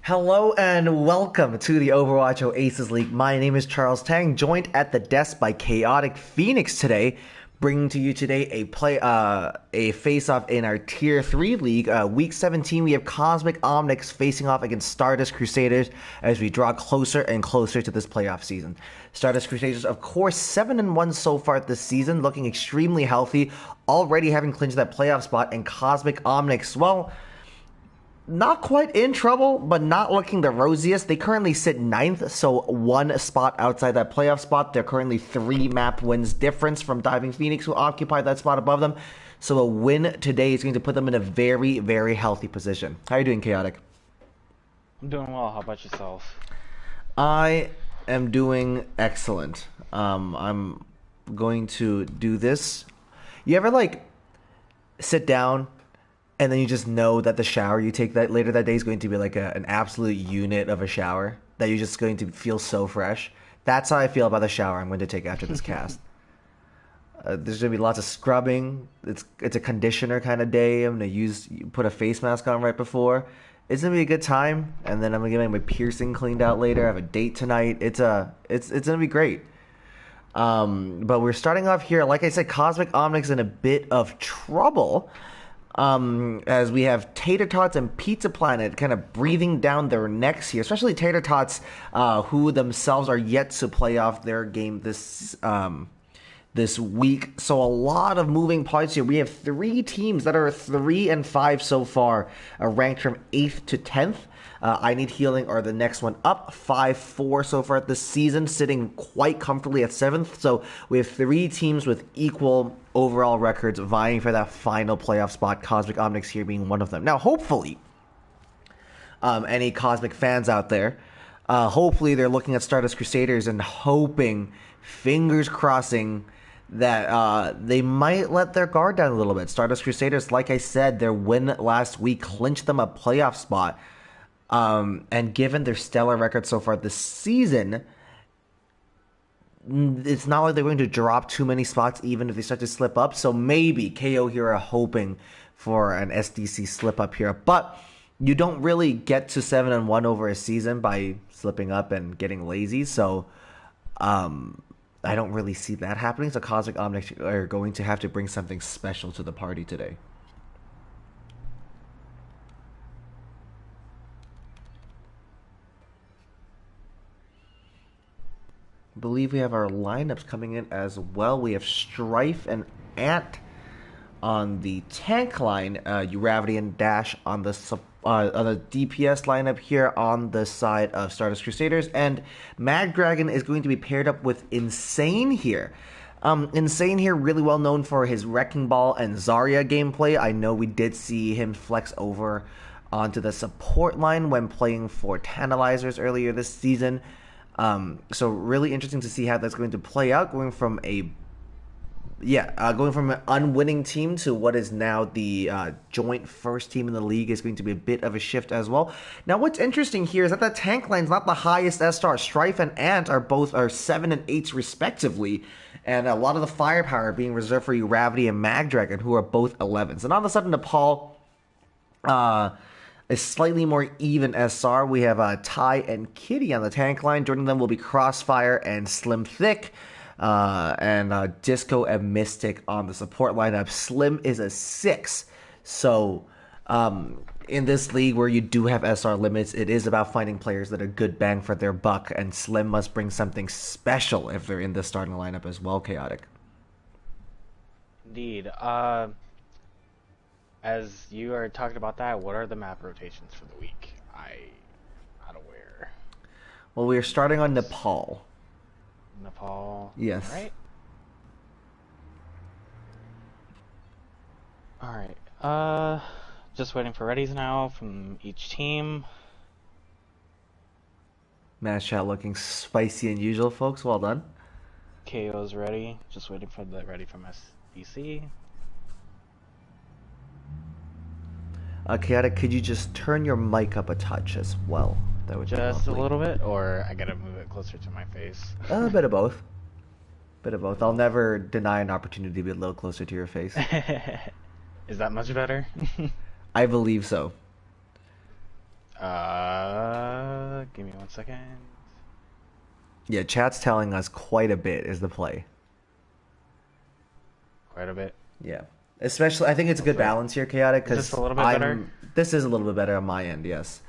Hello and welcome to the Overwatch Oasis League. My name is Charles Tang, joined at the desk by Chaotic Phoenix today, bringing to you today a face-off in our Tier 3 League. Week 17, we have Cosmic Omnics facing off against Stardust Crusaders as we draw closer and closer to this playoff season. Stardust Crusaders, of course, 7-1 so far this season, looking extremely healthy, already having clinched that playoff spot, and Cosmic Omnics, well, not quite in trouble, but not looking the rosiest. They currently sit 9th, so one spot outside that playoff spot. They're currently 3 map wins difference from Diving Phoenix, who occupied that spot above them. So a win today is going to put them in a very, very healthy position. How are you doing, Chaotic? I'm doing well. How about yourself? I am doing excellent. I'm going to do this. You ever, sit down and then you just know that the shower you take that later that day is going to be like an absolute unit of a shower, that you're just going to feel so fresh? That's how I feel about the shower I'm going to take after this cast. There's going to be lots of scrubbing. It's a conditioner kind of day. I'm going to put a face mask on right before. It's going to be a good time, and then I'm going to get my piercing cleaned out later. I have a date tonight. It's going to be great. But we're starting off here. Like I said, Cosmic Omnics in a bit of trouble. As we have Tater Tots and Pizza Planet kind of breathing down their necks here, especially Tater Tots, who themselves are yet to play off their game this week. So a lot of moving parts here. We have 3 teams that are 3 and 5 so far, ranked from 8th to 10th. I Need Healing are the next one up, 5-4 so far this season, sitting quite comfortably at 7th. So we have 3 teams with equal overall records vying for that final playoff spot, Cosmic Omnics here being one of them. Now, hopefully, any Cosmic fans out there, hopefully they're looking at Stardust Crusaders and hoping, fingers crossing, that they might let their guard down a little bit. Stardust Crusaders, like I said, their win last week clinched them a playoff spot. And given their stellar record so far this season, it's not like they're going to drop too many spots even if they start to slip up. So maybe KO here are hoping for an SDC slip up here. But you don't really get to 7-1 over a season by slipping up and getting lazy. So I don't really see that happening. So Cosmic Omnics are going to have to bring something special to the party today. I believe we have our lineups coming in as well. We have Strife and Ant on the tank line, Uravity and Dash on the DPS lineup here on the side of Stardust Crusaders, and Mag Dragon is going to be paired up with Insane here. Insane here, really well known for his Wrecking Ball and Zarya gameplay. I know we did see him flex over onto the support line when playing for Tantalizers earlier this season. So really interesting to see how that's going to play out, going from an unwinning team to what is now the joint first team in the league is going to be a bit of a shift as well. Now, what's interesting here is that the tank line's not the highest S-star. Strife and Ant are 7 and 8 respectively, and a lot of the firepower being reserved for Uravity and Mag Dragon, who are both 11s. And all of a sudden, Nepal, a slightly more even SR. We have Ty and Kitty on the tank line. Joining them will be Crossfire and Slim Thick. And Disco and Mystic on the support lineup. Slim is a 6. So in this league where you do have SR limits, it is about finding players that are good bang for their buck. And Slim must bring something special if they're in the starting lineup as well, Chaotic. Indeed. As you are talking about that, what are the map rotations for the week? I'm not aware. Well, we are starting on Nepal. Nepal. Yes. Alright. Just waiting for readies now from each team. Match chat looking spicy and usual, folks. Well done. KO's ready. Just waiting for the ready from SDC. Chaotic, could you just turn your mic up a touch as well? That would just a little bit, or I gotta move it closer to my face? A bit of both. I'll never deny an opportunity to be a little closer to your face. Is that much better? I believe so. Give me 1 second. Yeah, chat's telling us quite a bit is the play. Quite a bit. Yeah. Especially, I think it's a good balance here, Chaotic, because Is this a little bit better? This is a little bit better on my end, yes.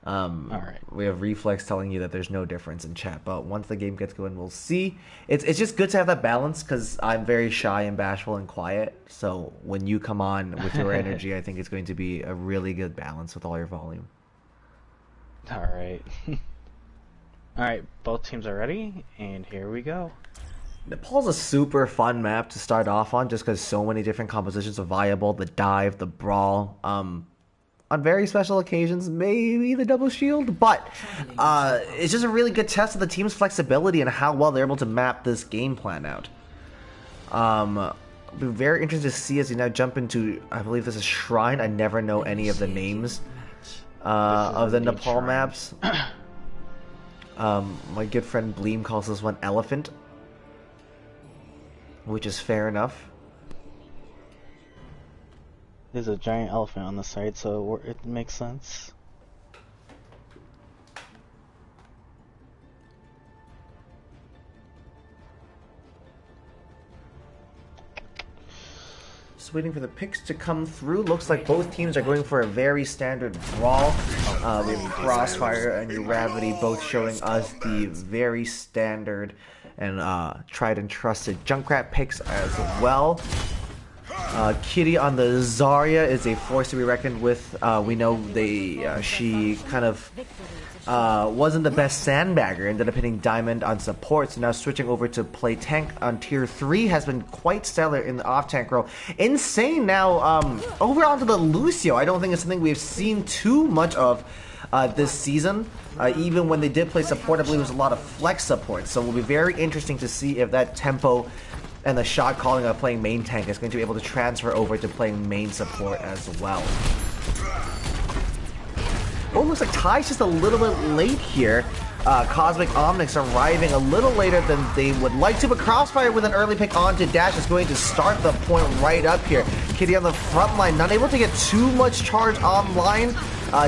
All right. We have Reflex telling you that there's no difference in chat, but once the game gets going, we'll see. It's just good to have that balance, because I'm very shy and bashful and quiet, so when you come on with your energy, I think it's going to be a really good balance with all your volume. All right. All right, both teams are ready, and here we go. Nepal's a super fun map to start off on, just because so many different compositions are viable. The dive, the brawl, on very special occasions, maybe the double shield, but it's just a really good test of the team's flexibility and how well they're able to map this game plan out. It'll be very interesting to see as you now jump into, I believe this is Shrine. I never know any of the names of the Nepal Shrine. maps. My good friend Bleem calls this one Elephant, which is fair enough. There's a giant elephant on the side, so it makes sense. Just waiting for the picks to come through. Looks like both teams are going for a very standard brawl. We have Crossfire and Gravity both showing us the very standard and tried and trusted Junkrat picks as well. Kitty on the Zarya is a force to be reckoned with. We know she kind of wasn't the best sandbagger, ended up hitting Diamond on support, so now switching over to play tank on tier 3 has been quite stellar in the off-tank role. Insane now over onto the Lucio. I don't think it's something we've seen too much of this season. Even when they did play support, I believe it was a lot of flex support, so it will be very interesting to see if that tempo and the shot calling of playing main tank is going to be able to transfer over to playing main support as well. Oh, looks like Ty's just a little bit late here. Cosmic Omnics arriving a little later than they would like to, but Crossfire with an early pick onto Dash is going to start the point right up here. Kitty on the front line, not able to get too much charge online.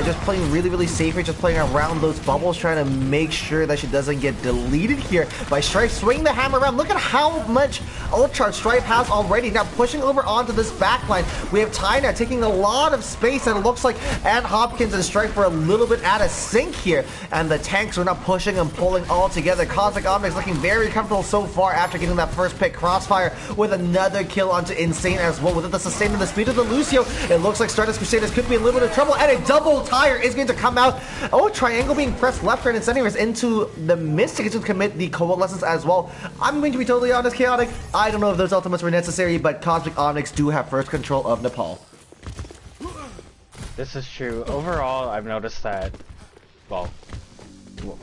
Just playing really, really safe here, just playing around those bubbles, trying to make sure that she doesn't get deleted here by Strife. Swinging the hammer around. Look at how much ult charge Strife has already. Now pushing over onto this backline. We have Ty now taking a lot of space, and it looks like Ant Hopkins and Strife were a little bit out of sync here, and the tanks are not pushing and pulling all together. Cosmic Omnics looking very comfortable so far after getting that first pick. Crossfire with another kill onto Insane as well. With it, the sustain and the speed of the Lucio, it looks like Stardust Crusaders could be in a little bit of trouble, and a double tire is going to come out. Oh, triangle being pressed left, right, and center into the Mystic to commit the Coalescence as well. I'm going to be totally honest, Chaotic. I don't know if those ultimates were necessary, but Cosmic Omnics do have first control of Nepal. This is true. Overall, I've noticed that, well,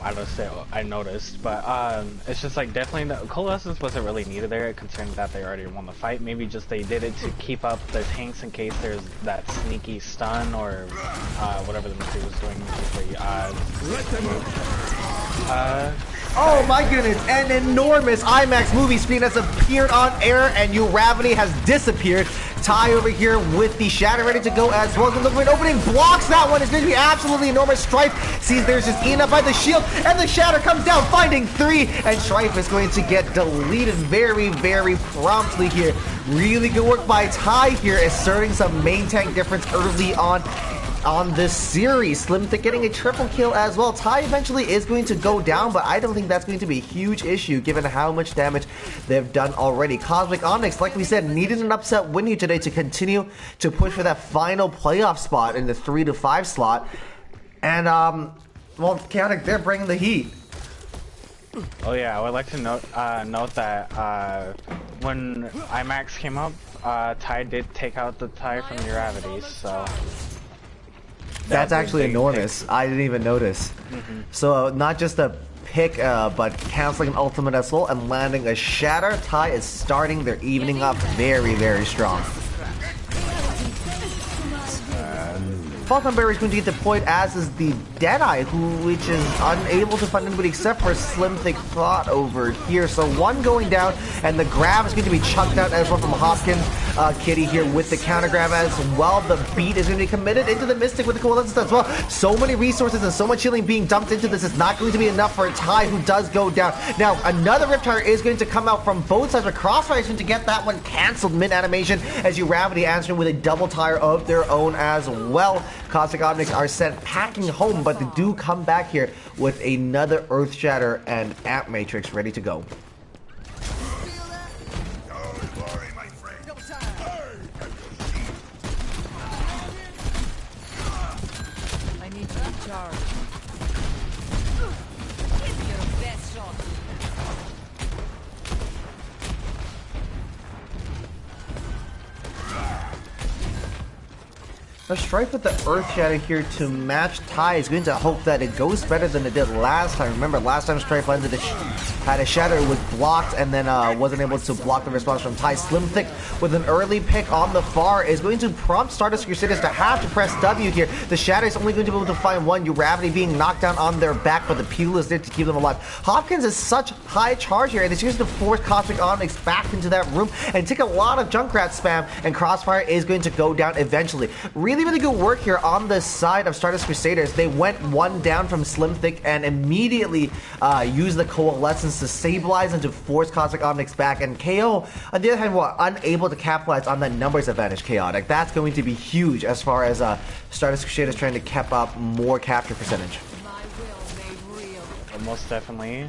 I don't say I noticed, but it's just like definitely the Coalescence wasn't really needed there, considering that they already won the fight. Maybe just they did it to keep up the tanks in case there's that sneaky stun or whatever the Mystery was doing. Oh my goodness, an enormous IMAX movie screen has appeared on air, and Uravity has disappeared. Ty over here with the Shatter ready to go as well. Look for an opening, blocks that one. It's going to be absolutely enormous. Strife sees there's just eaten up by the shield, and the Shatter comes down, finding 3, and Strife is going to get deleted very, very promptly here. Really good work by Ty here, asserting some main tank difference early on this series. Slim Thick getting a triple kill as well. Ty eventually is going to go down, but I don't think that's going to be a huge issue given how much damage they've done already. Cosmic Omnics, like we said, needed an upset win here today to continue to push for that final playoff spot in the 3 to 5 slot. And, well, Chaotic, they're bringing the heat. Oh yeah, I would like to note that when IMAX came up, Ty did take out the Ty from Uravity, so... That's actually enormous. I didn't even notice. So not just a pick, but canceling an ultimate as well and landing a Shatter. Ty is starting their evening up very, very strong. Falconberry is going to get deployed, as is the Deadeye, which is unable to find anybody except for Slim Thick Thought over here. So one going down, and the grab is going to be chucked out as well from Hopkins. Kitty here with the counter grab as well. The beat is going to be committed into the Mystic with the Coalescence as well. So many resources and so much healing being dumped into this is not going to be enough for Ty, who does go down. Now, another Riptire is going to come out from both sides, but Crossfire is going to get that one canceled mid-animation as Uravity answering with a double tire of their own as well. Cosmic Omnics are sent packing home, but they do come back here with another Earth Shatter and Amp Matrix ready to go. I need to recharge. Give me your best shot. A Strife with the Earth Shatter here to match Ty is going to hope that it goes better than it did last time. Remember, last time Strife landed had a Shatter, it was blocked, and then wasn't able to block the response from Ty. Slim Thick with an early pick on the far is going to prompt Stardust Crusaders to have to press W here. The Shatter is only going to be able to find one. Uravity being knocked down on their back, but the Peel is there to keep them alive. Hopkins is such high charge here, and it's going to force Cosmic Omnics back into that room and take a lot of Junkrat spam, and Crossfire is going to go down eventually. Really good work here on the side of Stardust Crusaders. They went one down from Slim Thick and immediately used the Coalescence to stabilize and to force Cosmic Omnics back. And KO, on the other hand, were unable to capitalize on that numbers advantage. Chaotic. That's going to be huge as far as Stardust Crusaders trying to cap up more capture percentage. My will made real. Most definitely.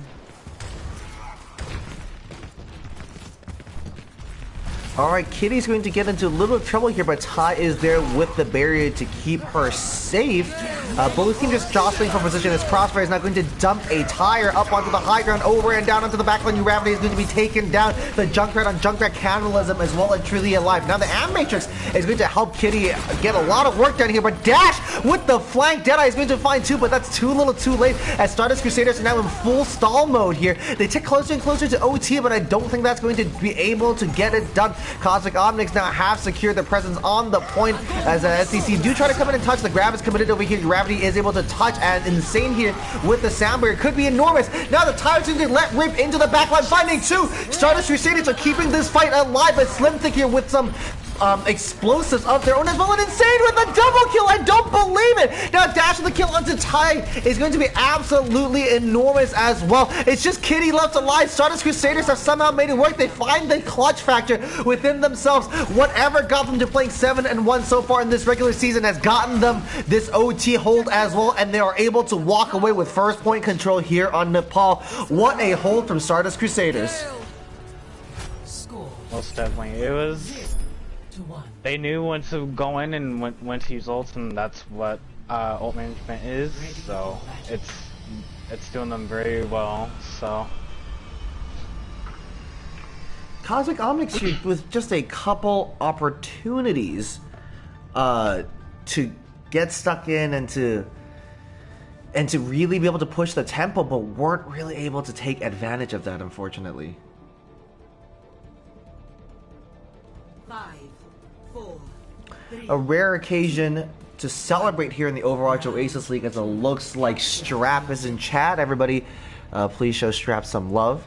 Alright, Kitty's going to get into a little trouble here, but Ty is there with the barrier to keep her safe. Both teams just jostling for position as Crossfire is now going to dump a tire up onto the high ground, over and down onto the backline. Uravity is going to be taken down. The Junkrat on Junkrat cannibalism as well and truly alive. Now the Amp Matrix is going to help Kitty get a lot of work done here, but Dash with the flank. Deadeye is going to find two, but that's too little too late as Stardust Crusaders are now in full stall mode here. They tick closer and closer to OT, but I don't think that's going to be able to get it done. Cosmic Omnics now have secured their presence on the point as SDC do try to come in and touch. The grab is committed over here. Gravity is able to touch, and Insane here with the sound barrier could be enormous. Now the Tire's going to let rip into the backline, finding two. Stardust Crusaders are keeping this fight alive, but Slim Thick here with some explosives of their own as well, and Insane with a double kill. I don't believe it. Now Dash with the kill onto Ty is going to be absolutely enormous as well. It's just Kitty left alive. Stardust Crusaders have somehow made it work. They find the clutch factor within themselves. Whatever got them to playing 7-1 so far in this regular season has gotten them this OT hold as well, and they are able to walk away with first point control here on Nepal. What a hold from Stardust Crusaders. Most definitely. It was... They knew when to go in and when to use ults, and that's what ult management is. So it's doing them very well. So Cosmic Omnics here with just a couple opportunities to get stuck in and to really be able to push the tempo, but weren't really able to take advantage of that, unfortunately. 5, 4, 3. A rare occasion to celebrate here in the Overwatch Oasis League, as it looks like Strap is in chat. Everybody, please show Strap some love.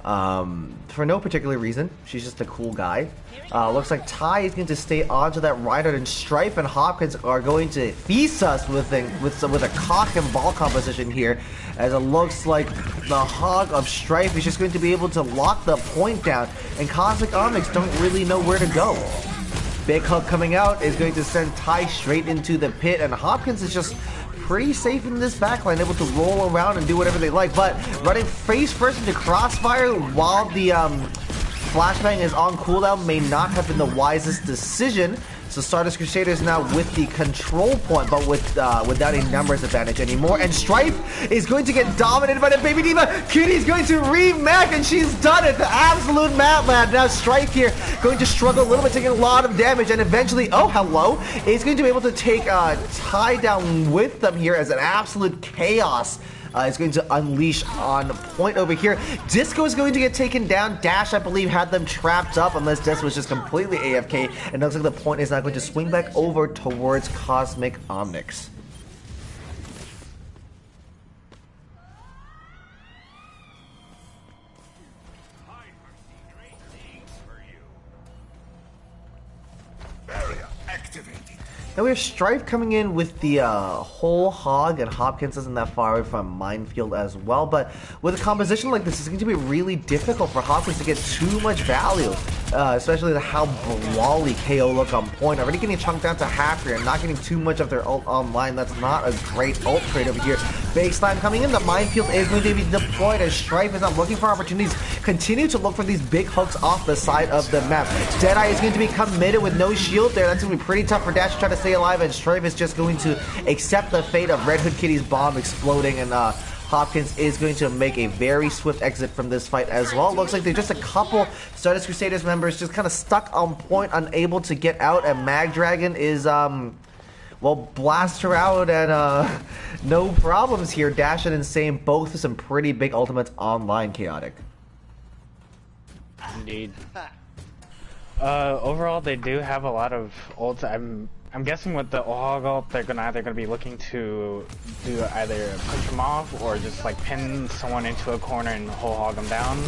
For no particular reason. She's just a cool guy. Looks like Ty is going to stay onto that Reinhardt, and Strife and Hopkins are going to feast us with a cock and ball composition here, as it looks like the Hog of Strife is just going to be able to lock the point down, and Cosmic Omnics don't really know where to go. Big Hug coming out is going to send Ty straight into the pit, and Hopkins is just pretty safe in this backline, able to roll around and do whatever they like, but running face first into Crossfire while the flashbang is on cooldown may not have been the wisest decision. So Stardust Crusaders now with the control point, but without a numbers advantage anymore. And Strife is going to get dominated by the Baby Diva. Kitty's going to re-mech, and she's done it. The absolute mad lad. Now Strife here going to struggle a little bit, taking a lot of damage, and eventually, oh hello, is going to be able to take Ty down with them here as an absolute chaos is going to unleash on point over here. Disco is going to get taken down. Dash, I believe, had them trapped up, unless Disco was just completely AFK. And it looks like the point is now going to swing back over towards Cosmic Omnics. Now we have Strife coming in with the whole hog, and Hopkins isn't that far away from Minefield as well. But with a composition like this, it's going to be really difficult for Hopkins to get too much value, especially with how brawly KO look on point. Already getting chunked down to half here and not getting too much of their ult online. That's not a great ult trade over here. Baseline coming in, the Minefield is going to be deployed as Strife is not looking for opportunities. Continue to look for these big hooks off the side of the map. Deadeye is going to be committed with no shield there. That's going to be pretty tough for Dash to try to stay alive, and Strife is just going to accept the fate of Red Hood Kitty's bomb exploding, and Hopkins is going to make a very swift exit from this fight as well. Looks like there's just a couple Stardust Crusaders members just kind of stuck on point, unable to get out, and Mag Dragon is, well, blast her out, and no problems here. Dash and Insane, both with some pretty big ultimates online, Chaotic. Indeed. Overall, they do have a lot of ults. I'm guessing with the OwO ult, they're either gonna be looking to do either push them off or just like pin someone into a corner and whole hog them down.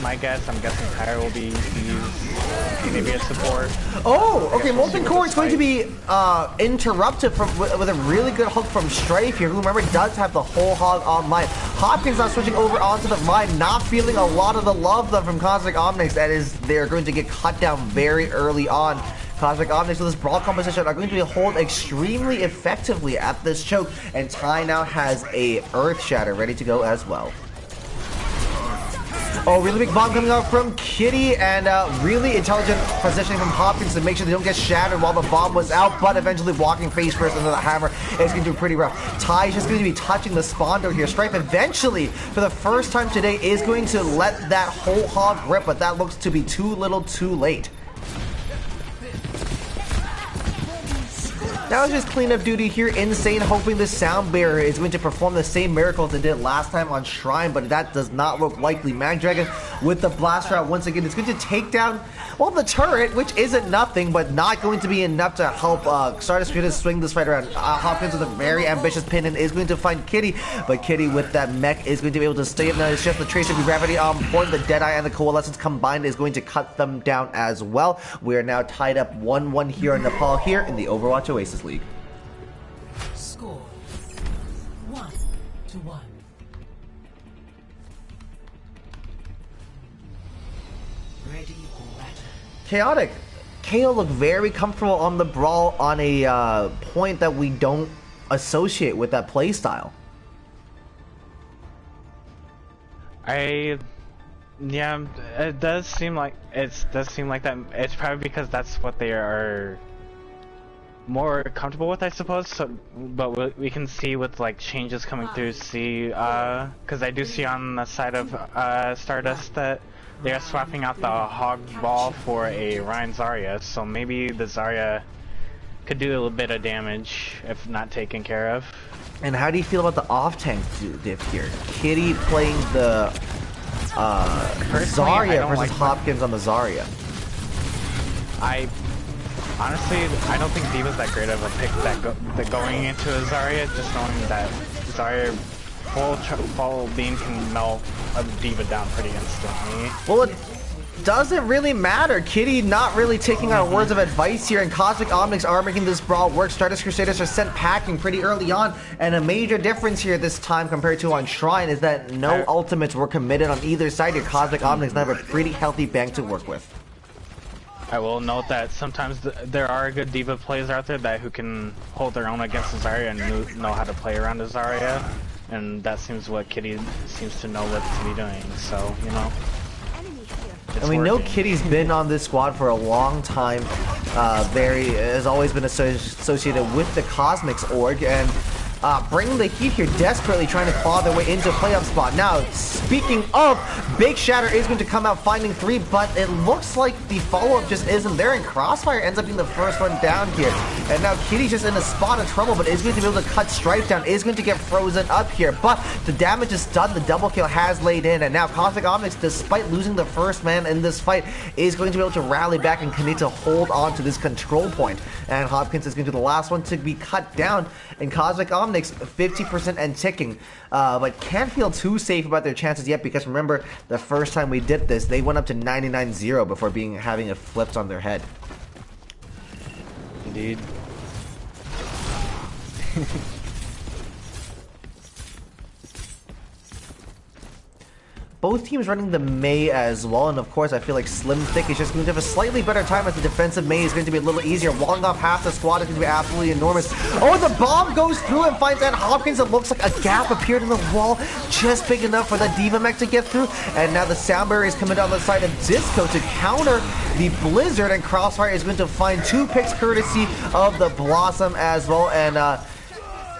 My guess. I'm guessing Tyre will be used maybe as support. Oh, okay. Molten Core is going to be interrupted with a really good hook from Strife here, who remember does have the whole hog online. Hopkins now switching over onto the line, not feeling a lot of the love though from Cosmic Omnics. That is, they're going to get cut down very early on. Cosmic Omnics with this brawl composition are going to be hold extremely effectively at this choke, and Ty now has a Earth Shatter ready to go as well. Oh, really big bomb coming out from Kitty, and really intelligent positioning from Hopkins to make sure they don't get shattered while the bomb was out, but eventually walking face first into the hammer is going to be pretty rough. Ty's just going to be touching the spawn door here. Strife eventually, for the first time today, is going to let that whole hog rip, but that looks to be too little too late. Now it's just cleanup duty here. Insane hoping the Sound Bearer is going to perform the same miracle as it did last time on Shrine, but that does not look likely. Mag Dragon with the blaster out once again. It's going to take down, well, the turret, which isn't nothing, but not going to be enough to help Stardust to swing this fight around. Hopkins with a very ambitious pin and is going to find Kitty, but Kitty with that mech is going to be able to stay up. Now it's just the Tracer Gravity on point. The Deadeye and the Coalescence combined is going to cut them down as well. We are now tied up 1-1 here in Nepal here in the Overwatch Oasis League. Score 1-1. Ready for battle. Chaotic. KO look very comfortable on the brawl on a point that we don't associate with that playstyle. Yeah, it does seem like that. It's probably because that's what they are more comfortable with, I suppose. So, but we can see with like changes coming through. See, because I do see on the side of Stardust that they are swapping out the Hog Ball for a Ryan Zarya. So maybe the Zarya could do a little bit of damage if not taken care of. And how do you feel about the off-tank diff here? Kitty playing the Zarya versus like Hopkins on the Zarya. Honestly, I don't think D.Va's that great of a pick that going into a Zarya, just knowing that Zarya full beam can melt a D.Va down pretty instantly. Well, it doesn't really matter. Kitty not really taking our words of advice here, and Cosmic Omnics are making this brawl work. Stardust Crusaders are sent packing pretty early on, and a major difference here this time compared to on Shrine is that no ultimates were committed on either side here. Cosmic Omnics now have a pretty healthy bank to work with. I will note that sometimes there are good D.Va players out there who can hold their own against Zarya and know how to play around Zarya, and that seems what Kitty seems to know what to be doing. So, you know, and we know Kitty's been on this squad for a long time. Has always been associated with the Cosmics org, and bringing the heat here, desperately trying to claw their way into a playoff spot. Now, speaking of, Big Shatter is going to come out finding 3, but it looks like the follow-up just isn't there, and Crossfire ends up being the first one down here. And now Kitty's just in a spot of trouble, but is going to be able to cut Strife down, is going to get frozen up here, but the damage is done, the double kill has laid in, and now Cosmic Omnics, despite losing the first man in this fight, is going to be able to rally back and continue to hold on to this control point. And Hopkins is going to be the last one to be cut down, and Cosmic Omnics 50% and ticking, but can't feel too safe about their chances yet, because remember, the first time we did this, they went up to 99-0 before having it flipped on their head. Indeed. Both teams running the Mei as well, and of course I feel like Slim Thick is just going to have a slightly better time as the defensive Mei is going to be a little easier. Walling off half the squad is going to be absolutely enormous. Oh, the bomb goes through and finds Ed Hopkins. It looks like a gap appeared in the wall, just big enough for the D.Va mech to get through. And now the sound barrier is coming down the side of Disco to counter the Blizzard, and Crossfire is going to find 2 picks courtesy of the Blossom as well. And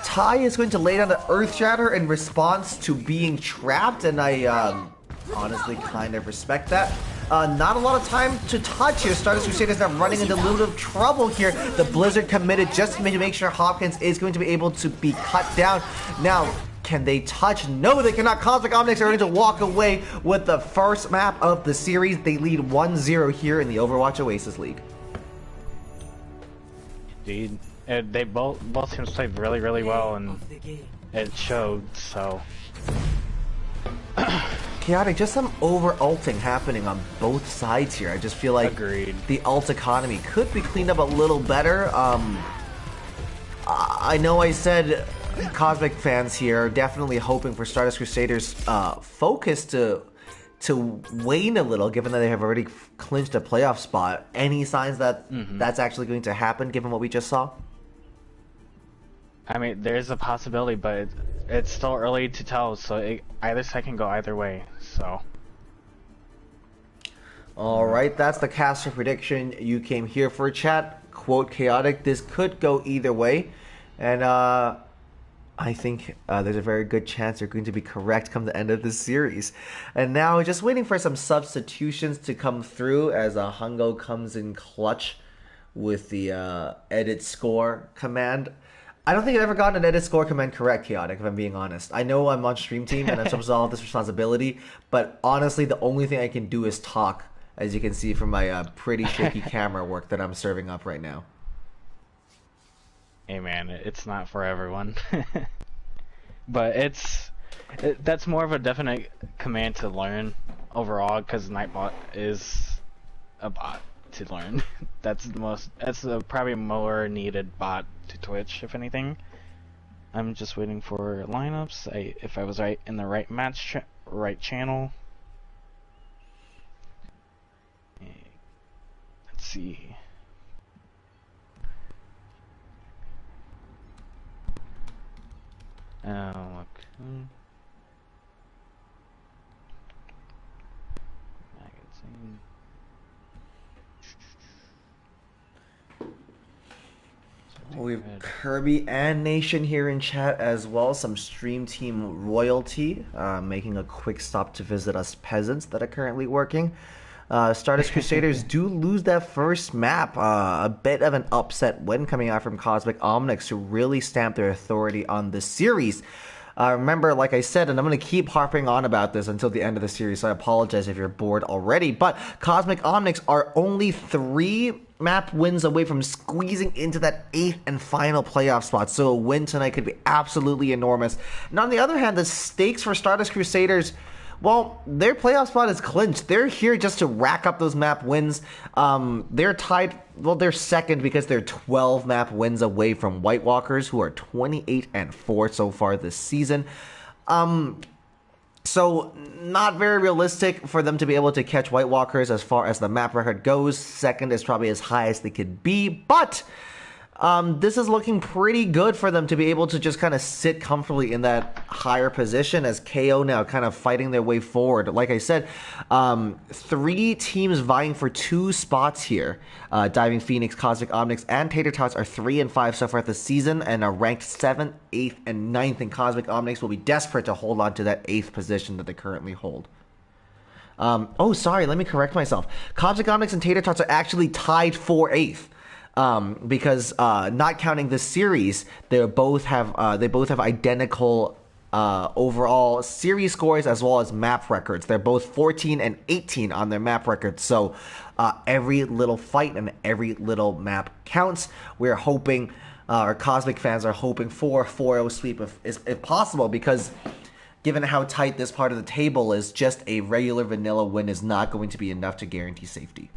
Ty is going to lay down the Earth Shatter in response to being trapped, and I honestly kind of respect that. Not a lot of time to touch here. Stardust Crusaders now running into a little bit of trouble here. The Blizzard committed just to make sure Hopkins is going to be able to be cut down. Now, can they touch? No, they cannot. Cosmic Omnics are going to walk away with the first map of the series. They lead 1-0 here in the Overwatch Oasis League. Indeed. They both teams played really well, and it showed. So Chaotic, just some over-ulting happening on both sides here. I just feel like agreed. The ult economy could be cleaned up a little better. I know I said Cosmic fans here are definitely hoping for Stardust Crusaders' focus to wane a little, given that they have already clinched a playoff spot. Any signs that that's actually going to happen, given what we just saw? I mean, there's a possibility, but it's still early to tell, so either side can go either way, so. Alright, that's the caster prediction. You came here for a chat. Quote Chaotic, this could go either way. And I think there's a very good chance you're going to be correct come the end of this series. And now just waiting for some substitutions to come through as Hungo comes in clutch with the edit score command. I don't think I've ever gotten an edit score command correct, Chaotic, if I'm being honest. I know I'm on Stream Team and I'm supposed to have all this responsibility, but honestly, the only thing I can do is talk, as you can see from my pretty shaky camera work that I'm serving up right now. Hey man, it's not for everyone. But that's more of a definite command to learn overall, because Nightbot is a bot to learn. That's probably more needed bot to Twitch, if anything. I'm just waiting for lineups. If I was right in the right match, right channel. Let's see. Look. Magazine. We have Kirby and Nation here in chat as well. Some Stream Team royalty making a quick stop to visit us peasants that are currently working. Stardust Crusaders do lose that first map. A bit of an upset win coming out from Cosmic Omnics, who really stamped their authority on the series. Remember, like I said, and I'm going to keep harping on about this until the end of the series, so I apologize if you're bored already, but Cosmic Omnics are only 3 map wins away from squeezing into that 8th and final playoff spot, so a win tonight could be absolutely enormous. And on the other hand, the stakes for Stardust Crusaders, well, their playoff spot is clinched. They're here just to rack up those map wins. They're tied, well, they're second because they're 12 map wins away from White Walkers, who are 28-4 so far this season. So not very realistic for them to be able to catch White Walkers as far as the map record goes. Second is probably as high as they could be, but this is looking pretty good for them to be able to just kind of sit comfortably in that higher position, as KO now kind of fighting their way forward. Like I said, 3 teams vying for 2 spots here. Diving Phoenix, Cosmic Omnics, and Tater Tots are 3 and 5 so far this season and are ranked 7th, 8th, and 9th. And Cosmic Omnics will be desperate to hold on to that 8th position that they currently hold. Oh, sorry, let me correct myself. Cosmic Omnics and Tater Tots are actually tied for 8th. Because not counting this series, they both have identical overall series scores as well as map records. They're both 14 and 18 on their map records. So every little fight and every little map counts. We're hoping, our Cosmic fans are hoping for 4-0 sweep if possible, because given how tight this part of the table is, just a regular vanilla win is not going to be enough to guarantee safety.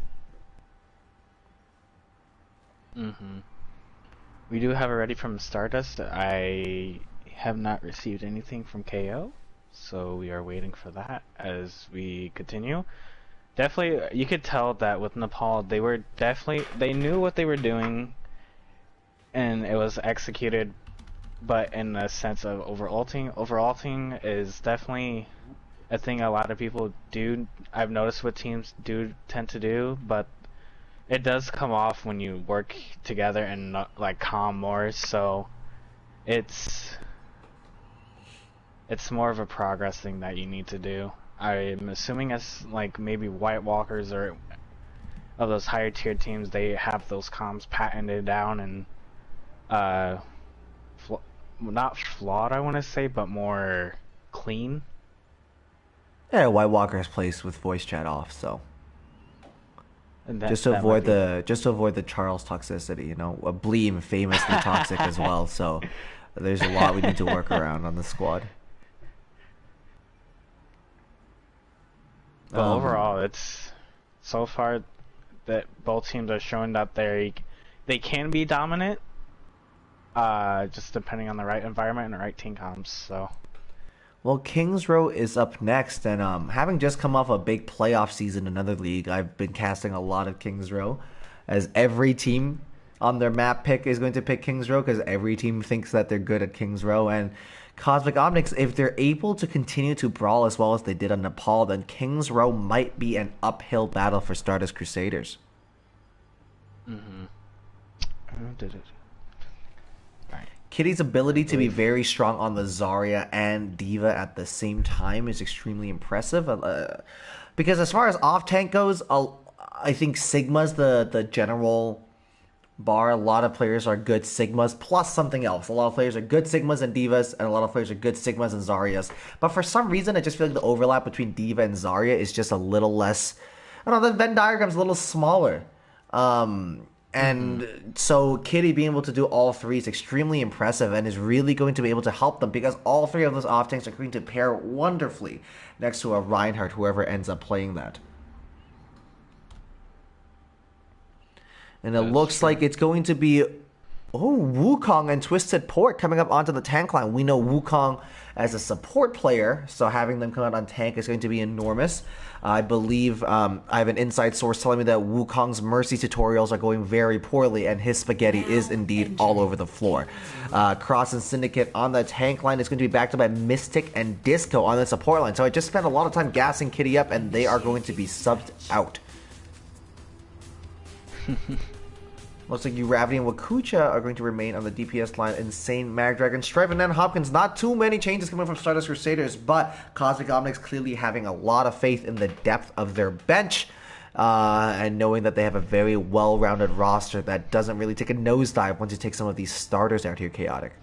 We do have it ready from Stardust. I have not received anything from KO, so we are waiting for that as we continue. Definitely, you could tell that with Nepal, they knew what they were doing, and it was executed. But in the sense of overalting is definitely a thing a lot of people do. I've noticed what teams do tend to do, but it does come off when you work together and not, like, calm more. So it's more of a progress thing that you need to do. I'm assuming as like maybe White Walkers or of those higher tier teams, they have those comms patented down and not flawed, I want to say, but more clean. Yeah, White Walker's placed with voice chat off, so And just to avoid the Charles toxicity, you know, Bleem famously toxic as well. So there's a lot we need to work around on the squad. But overall, it's so far that both teams are showing that they can be dominant, just depending on the right environment and the right team comms. So. Well, Kings Row is up next, and having just come off a big playoff season in another league, I've been casting a lot of Kings Row, as every team on their map pick is going to pick Kings Row, because every team thinks that they're good at Kings Row, and Cosmic Omnics, if they're able to continue to brawl as well as they did on Nepal, then Kings Row might be an uphill battle for Stardust Crusaders. Mm-hmm. Who did it? Kitty's ability to be very strong on the Zarya and Diva at the same time is extremely impressive. Because as far as off-tank goes, I think Sigma's the general bar. A lot of players are good Sigmas plus something else. A lot of players are good Sigmas and Divas, and a lot of players are good Sigmas and Zaryas. But for some reason, I just feel like the overlap between Diva and Zarya is just a little less... I don't know, the Venn diagram's a little smaller. And so Kitty being able to do all three is extremely impressive and is really going to be able to help them, because all three of those off tanks are going to pair wonderfully next to a Reinhardt, whoever ends up playing that. And it looks like it's going to be Wukong and Twisted Port coming up onto the tank line. We know Wukong as a support player, so having them come out on tank is going to be enormous. I believe I have an inside source telling me that Wukong's Mercy tutorials are going very poorly, and his spaghetti is indeed all over the floor. Cross and Syndicate on the tank line is going to be backed up by Mystic and Disco on the support line. So I just spent a lot of time gassing Kitty up, and they are going to be subbed out. Looks like Uravity and Wakucha are going to remain on the DPS line. Insane, Magdragon, Stripe, and then Hopkins. Not too many changes coming from Stardust Crusaders, but Cosmic Omnics clearly having a lot of faith in the depth of their bench, and knowing that they have a very well-rounded roster that doesn't really take a nosedive once you take some of these starters out here, Chaotic.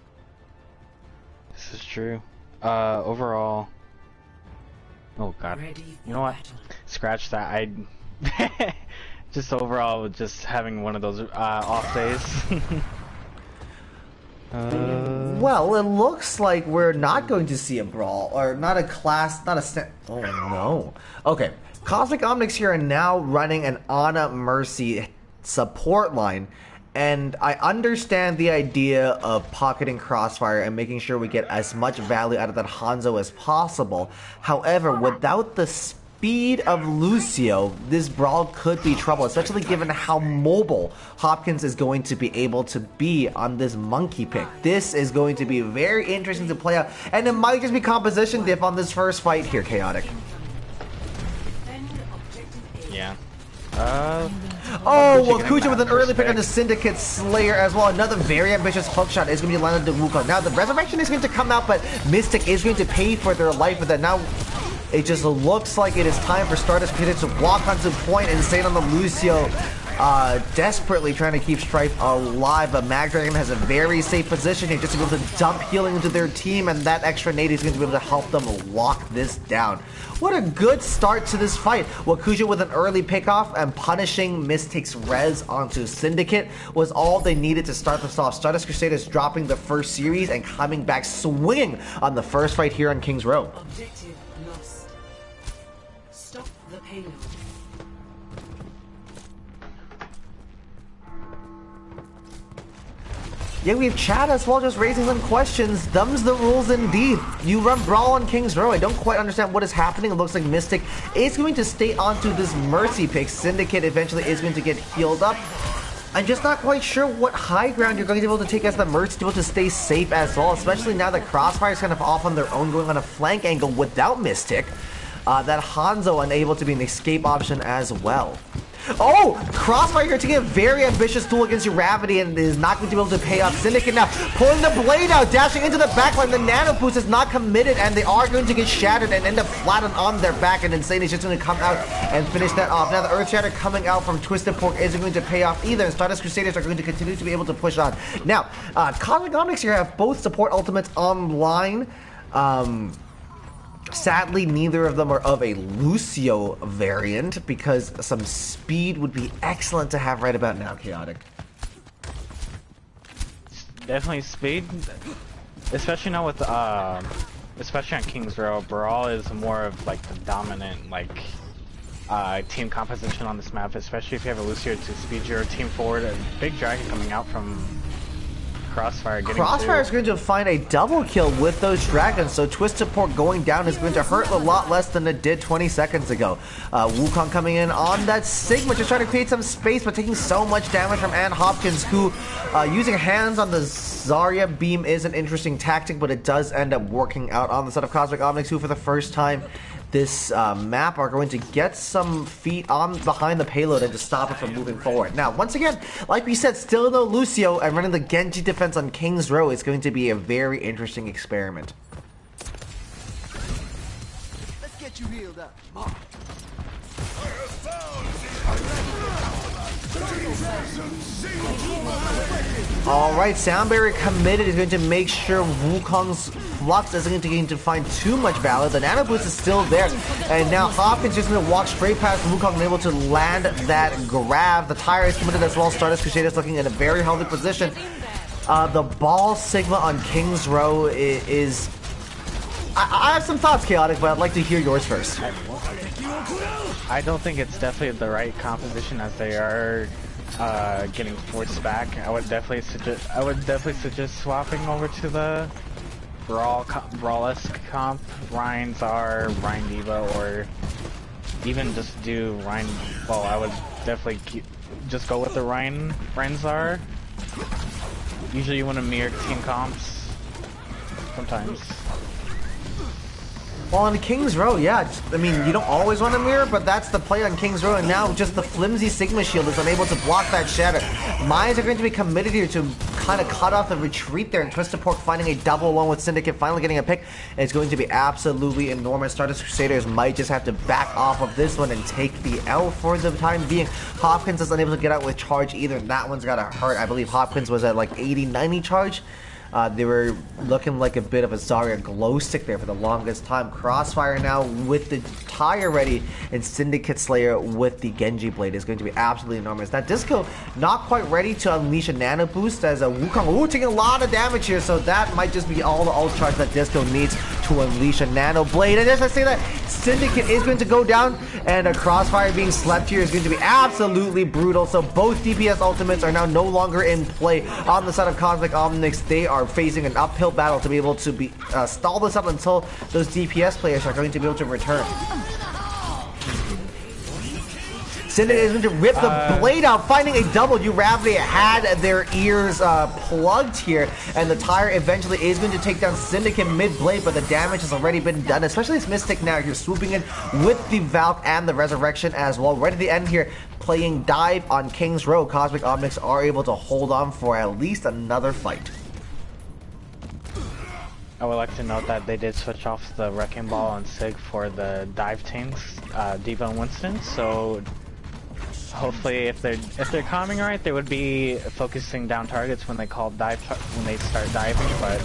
This is true. Overall... Oh god. You know what? Scratch that. Just overall, just having one of those off days. Well, it looks like we're not going to see a brawl, or not a class, not a oh no. Okay, Cosmic Omnics here are now running an Ana Mercy support line, and I understand the idea of pocketing Crossfire and making sure we get as much value out of that Hanzo as possible. However, without the speed of Lucio, this brawl could be trouble, especially given how mobile Hopkins is going to be able to be on this monkey pick. This is going to be very interesting to play out, and it might just be composition diff on this first fight here, Chaotic. Yeah. Oh, Wakucha with an early pick on the Syndicate Slayer as well. Another very ambitious hookshot is going to be landed to Wukong. Now, the Resurrection is going to come out, but Mystic is going to pay for their life with that. Now, it just looks like it is time for Stardust Crusaders to walk onto point and stay on the Lucio, desperately trying to keep Strife alive, but Magdragon has a very safe position here just to be able to dump healing into their team, and that extra nade is going to be able to help them lock this down. What a good start to this fight. Wakuja with an early pickoff and punishing Mystic's res onto Syndicate was all they needed to start this off. Stardust Crusaders dropping the first series and coming back swinging on the first fight here on Kings Row. Objective lost. Stop the payload. Yeah, we have chat as well, just raising some questions. Them's the rules indeed. You run Brawl on King's Row. I don't quite understand what is happening. It looks like Mystic is going to stay onto this Mercy pick. Syndicate eventually is going to get healed up. I'm just not quite sure what high ground you're going to be able to take as the Mercy to be able to stay safe as well, especially now that Crossfire is kind of off on their own, going on a flank angle without Mystic. That Hanzo unable to be an escape option as well. Oh! Crossfire here taking a very ambitious tool against Gravity and is not going to be able to pay off. Syndicate now pulling the blade out, dashing into the backline. The Nano Boost is not committed and they are going to get shattered and end up flat on their back, and Insane is just going to come out and finish that off. Now the Earth Shatter coming out from Twisted Pork isn't going to pay off either, and Stardust Crusaders are going to continue to be able to push on. Now, Cosmic Omnics here have both support ultimates online. Sadly, neither of them are of a Lucio variant, because some speed would be excellent to have right about now, Chaotic. Definitely speed, especially now with especially on King's Row. Brawl is more of like the dominant team composition on this map, especially if you have a Lucio to speed your team forward. A big dragon coming out from Crossfire is going to find a double kill with those dragons, so Twisted Pork going down is going to hurt a lot less than it did 20 seconds ago. Wukong coming in on that Sigma, just trying to create some space, but taking so much damage from Ann Hopkins, who using hands on the Zarya beam is an interesting tactic, but it does end up working out on the side of Cosmic Omnics, who for the first time this map are going to get some feet on behind the payload and to stop it from moving forward. Now, once again, like we said, still no Lucio, and running the Genji defense on King's Row is going to be a very interesting experiment. Let's get you healed up. Alright, Sound Barrier committed is going to make sure Wukong's Flux isn't going to find too much value. The Nano Boost is still there, and now Hopkins just going to walk straight past Wukong and able to land that grab. The tire is committed as well. Stardust Crusaders looking in a very healthy position. The ball Sigma on King's Row is... I have some thoughts, Chaotic, but I'd like to hear yours first. I don't think it's definitely the right composition, as they are getting forced back. I would definitely suggest swapping over to the Brawl-esque comp, Rhine Zar, Rhine Diva, or even just do Rhine. Well, I would definitely just go with the Rhine Zar. Usually you want to mirror team comps sometimes. Well, on King's Row, yeah, I mean, you don't always want to mirror, but that's the play on King's Row, and now just the flimsy Sigma shield is unable to block that shatter. Mines are going to be committed here to kind of cut off the retreat there, and Twisted Pork finding a double along with Syndicate, finally getting a pick. It's going to be absolutely enormous. Stardust Crusaders might just have to back off of this one and take the L for the time being. Hopkins is unable to get out with charge either, and that one's got to hurt. I believe Hopkins was at like 80, 90 charge. They were looking like a bit of a Zarya glow stick there for the longest time. Crossfire now with the tire ready, and Syndicate Slayer with the Genji blade is going to be absolutely enormous. Now Disco not quite ready to unleash a Nano Boost, as a Wukong taking a lot of damage here, so that might just be all the ult charge that Disco needs to unleash a Nano Blade. And as I say that, Syndicate is going to go down, and a Crossfire being slept here is going to be absolutely brutal. So both DPS ultimates are now no longer in play on the side of Cosmic Omnics. They are facing an uphill battle to be able to stall this up until those DPS players are going to be able to return. Syndicate is going to rip the blade out, finding a double. Gravity had their ears plugged here, and the tire eventually is going to take down Syndicate mid-blade, but the damage has already been done, especially this Mystic now here swooping in with the Valk and the Resurrection as well. Right at the end here, playing dive on King's Row, Cosmic Omnics are able to hold on for at least another fight. I would like to note that they did switch off the Wrecking Ball on Sig for the dive tanks, Diva and Winston, so hopefully if they're calming right, they would be focusing down targets when they call when they start diving, but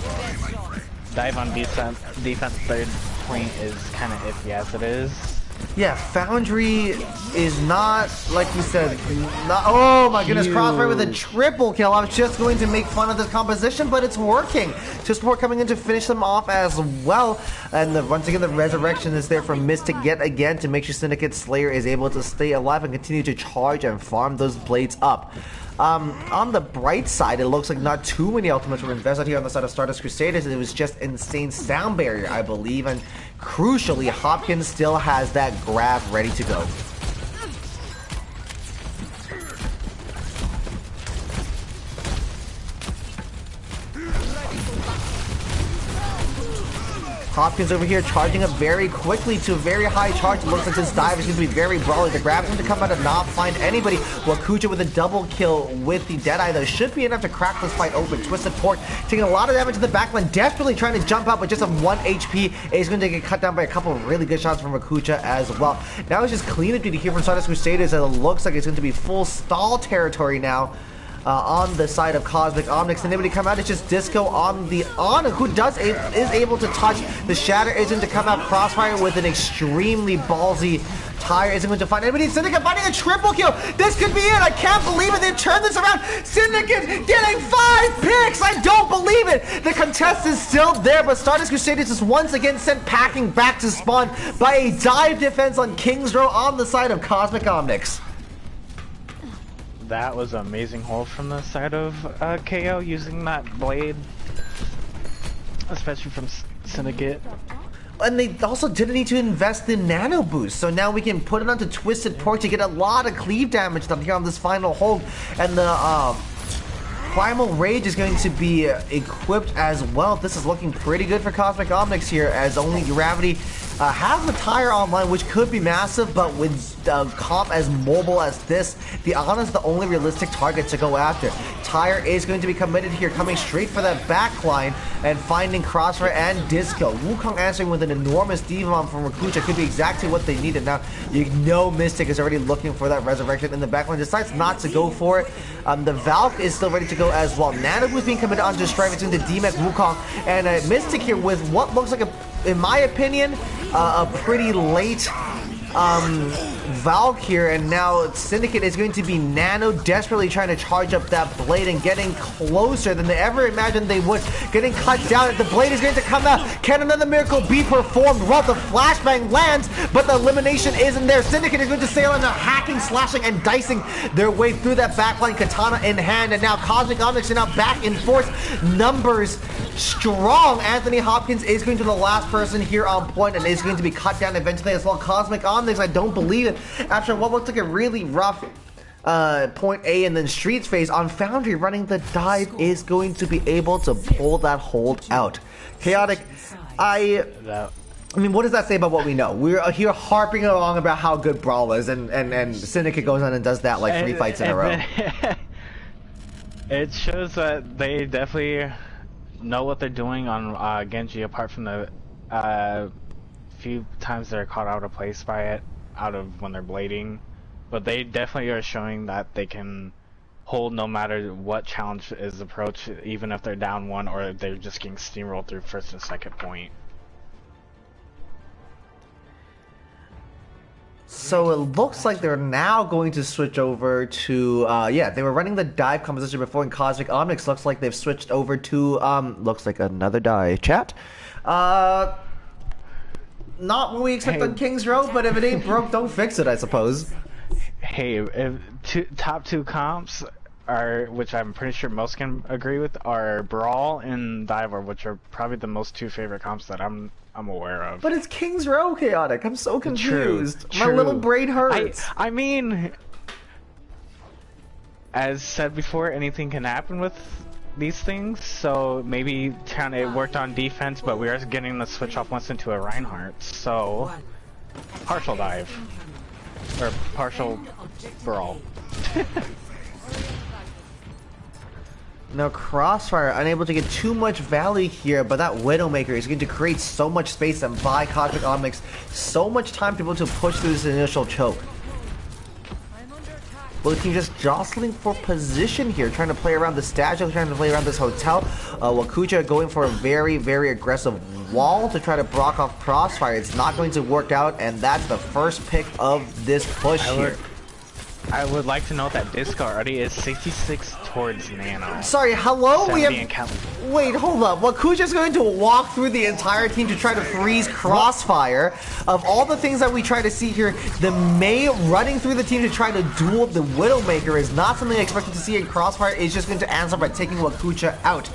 dive on defense third point is kind of iffy as it is. Yeah, Foundry is not, like we said, oh my goodness, Crossfire with a triple kill. I was just going to make fun of this composition, but it's working. Just before coming in to finish them off as well. And once again, the Resurrection is there for Mystic yet again to make sure Syndicate Slayer is able to stay alive and continue to charge and farm those blades up. On the bright side, it looks like not too many ultimates were invested here on the side of Stardust Crusaders. It was just insane sound barrier, I believe, and crucially, Hopkins still has that grab ready to go. Hopkins over here charging up very quickly to a very high charge. It looks like this dive is going to be very brawly. The grab is going to come out and not find anybody. Wakucha with a double kill with the Deadeye, though, should be enough to crack this fight open. Twisted Pork taking a lot of damage to the backline, desperately trying to jump out, but just on 1 HP. Is going to get cut down by a couple of really good shots from Wakucha as well. Now it's just clean up duty here from Stardust Crusaders, and it looks like it's going to be full stall territory now. On the side of Cosmic Omnics, and anybody come out, it's just Disco on the Ana, who is able to touch. The Shatter isn't to come out. Crossfire with an extremely ballsy Tire isn't going to find anybody. Syndicate finding a triple kill. This could be it. I can't believe it. They've turned this around. Syndicate getting 5 picks. I don't believe it. The contest is still there, but Stardust Crusaders is once again sent packing back to spawn by a dive defense on King's Row on the side of Cosmic Omnics. That was an amazing hold from the side of KO using that blade, especially from Syndicate. And they also didn't need to invest in Nano Boost, so now we can put it onto Twisted Pork to get a lot of cleave damage done here on this final hold. And the Primal Rage is going to be equipped as well. This is looking pretty good for Cosmic Omnics here, as only Gravity has the Tire online, which could be massive, but with comp as mobile as this, the Ana's the only realistic target to go after. Tire is going to be committed here, coming straight for that backline and finding Crossfire and Disco. Wukong answering with an enormous D-bomb from Rakucha could be exactly what they needed. Now, you know Mystic is already looking for that resurrection in the backline, decides not to go for it. The Valk is still ready to go as well. Nano Boost being committed onto Strife between the DMAC, Wukong, and Mystic here with what looks like in my opinion, a pretty late Valk here, and now Syndicate is going to be Nano desperately trying to charge up that blade and getting closer than they ever imagined they would. Getting cut down. The blade is going to come out. Can another miracle be performed? Well, the flashbang lands, but the elimination isn't there. Syndicate is going to sail into hacking, slashing, and dicing their way through that backline, katana in hand, and now Cosmic Omnics are now back in force. Numbers strong. Anthony Hopkins is going to be the last person here on point and is going to be cut down eventually as well. Cosmic Omnics, I don't believe it. After what looked like a really rough point A and then Streets phase on Foundry, running the dive is going to be able to pull that hold out. Chaotic, I mean, what does that say about what we know? We're here harping along about how good Brawl is, and Syndicate goes on and does that like 3 fights in a row. It shows that they definitely know what they're doing on Genji, apart from the few times they're caught out of place by it, out of when they're blading. But they definitely are showing that they can hold no matter what challenge is approached, even if they're down 1 or they're just getting steamrolled through first and second point. So it looks like they're now going to switch over to, yeah, they were running the dive composition before in Cosmic Omnics. Looks like they've switched over to, looks like another die. Chat. Not what we expect on King's Row, but if it ain't broke, don't fix it, I suppose. Hey, if top 2 comps are, which I'm pretty sure most can agree with, are Brawl and Diver, which are probably the most 2 favorite comps that I'm aware of. But it's King's Row, Chaotic. I'm so confused. True. My little brain hurts. I mean, as said before, anything can happen with these things, so maybe it worked on defense, but we are getting the switch off once into a Reinhardt, so partial dive. Or partial Brawl. Now Crossfire unable to get too much value here, but that Widowmaker is going to create so much space and buy Cosmic Omnics so much time to be able to push through this initial choke. Both teams just jostling for position here, trying to play around the statue, trying to play around this hotel. Wakucha going for a very, very aggressive wall to try to block off Crossfire. It's not going to work out, and that's the first pick of this push here. I would like to note that Disco already is 66 towards Nano. Sorry, hello? We 70 have... and count. Wait, hold up. Wakuja's going to walk through the entire team to try to freeze Crossfire. Of all the things that we try to see here, the Mei running through the team to try to duel the Widowmaker is not something I expected to see, and Crossfire is just going to answer by taking Wakuja out.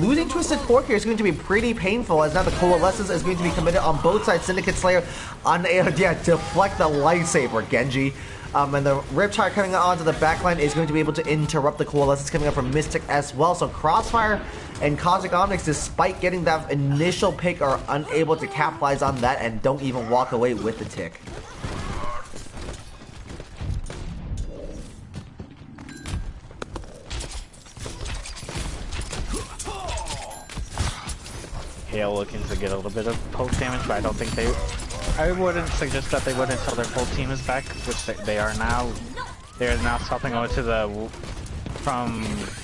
Losing Twisted Fork here is going to be pretty painful, as now the Coalescence is going to be committed on both sides. Syndicate Slayer unable to deflect the lightsaber, Genji. And the Riptide coming onto the backline is going to be able to interrupt the Coalescence coming up from Mystic as well. So Crossfire and Cosmic Omnics, despite getting that initial pick, are unable to capitalize on that and don't even walk away with the tick. Hale looking to get a little bit of poke damage, but I don't think they... I wouldn't suggest that they would until their full team is back, which they are now. They are now swapping over to the... from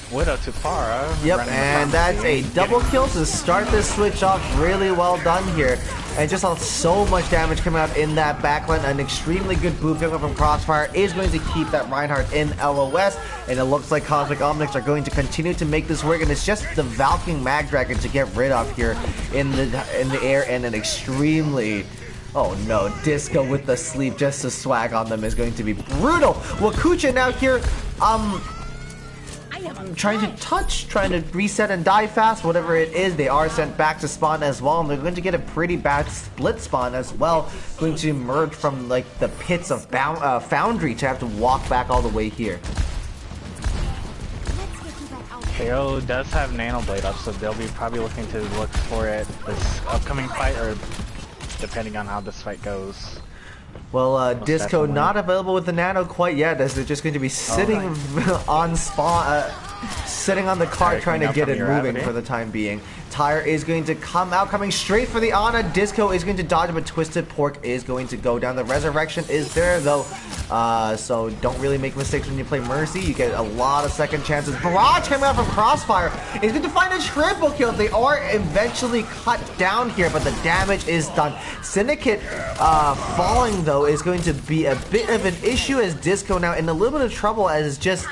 Widow to Pharah. Yep, and that's a double kill to start this switch off. Really well done here. And just saw so much damage coming out in that backline. An extremely good boot coming from Crossfire is going to keep that Reinhardt in LOS. And it looks like Cosmic Omnics are going to continue to make this work. And it's just the Valkyrie Mag Dragon to get rid of here in the air. And an extremely... Oh no, Disco with the sleep just to swag on them is going to be brutal. Wakuja now here, trying to reset and die fast, whatever it is. They are sent back to spawn as well, and they're going to get a pretty bad split spawn as well. Going to emerge from like the pits of Foundry to have to walk back all the way here. KO does have Nano Blade up, so they'll be probably looking to look for it this upcoming fight, or depending on how this fight goes. Well, Disco definitely not available with the Nano quite yet, as they're just going to be sitting on spawn, sitting on the cart trying to get it moving for the time being. Tyre is going to come out, coming straight for the Ana. Disco is going to dodge, but Twisted Pork is going to go down. The Resurrection is there, though, so don't really make mistakes when you play Mercy. You get a lot of second chances. Barrage coming out from Crossfire is going to find a triple kill. They are eventually cut down here, but the damage is done. Syndicate falling, though, is going to be a bit of an issue, as Disco now in a little bit of trouble, as just...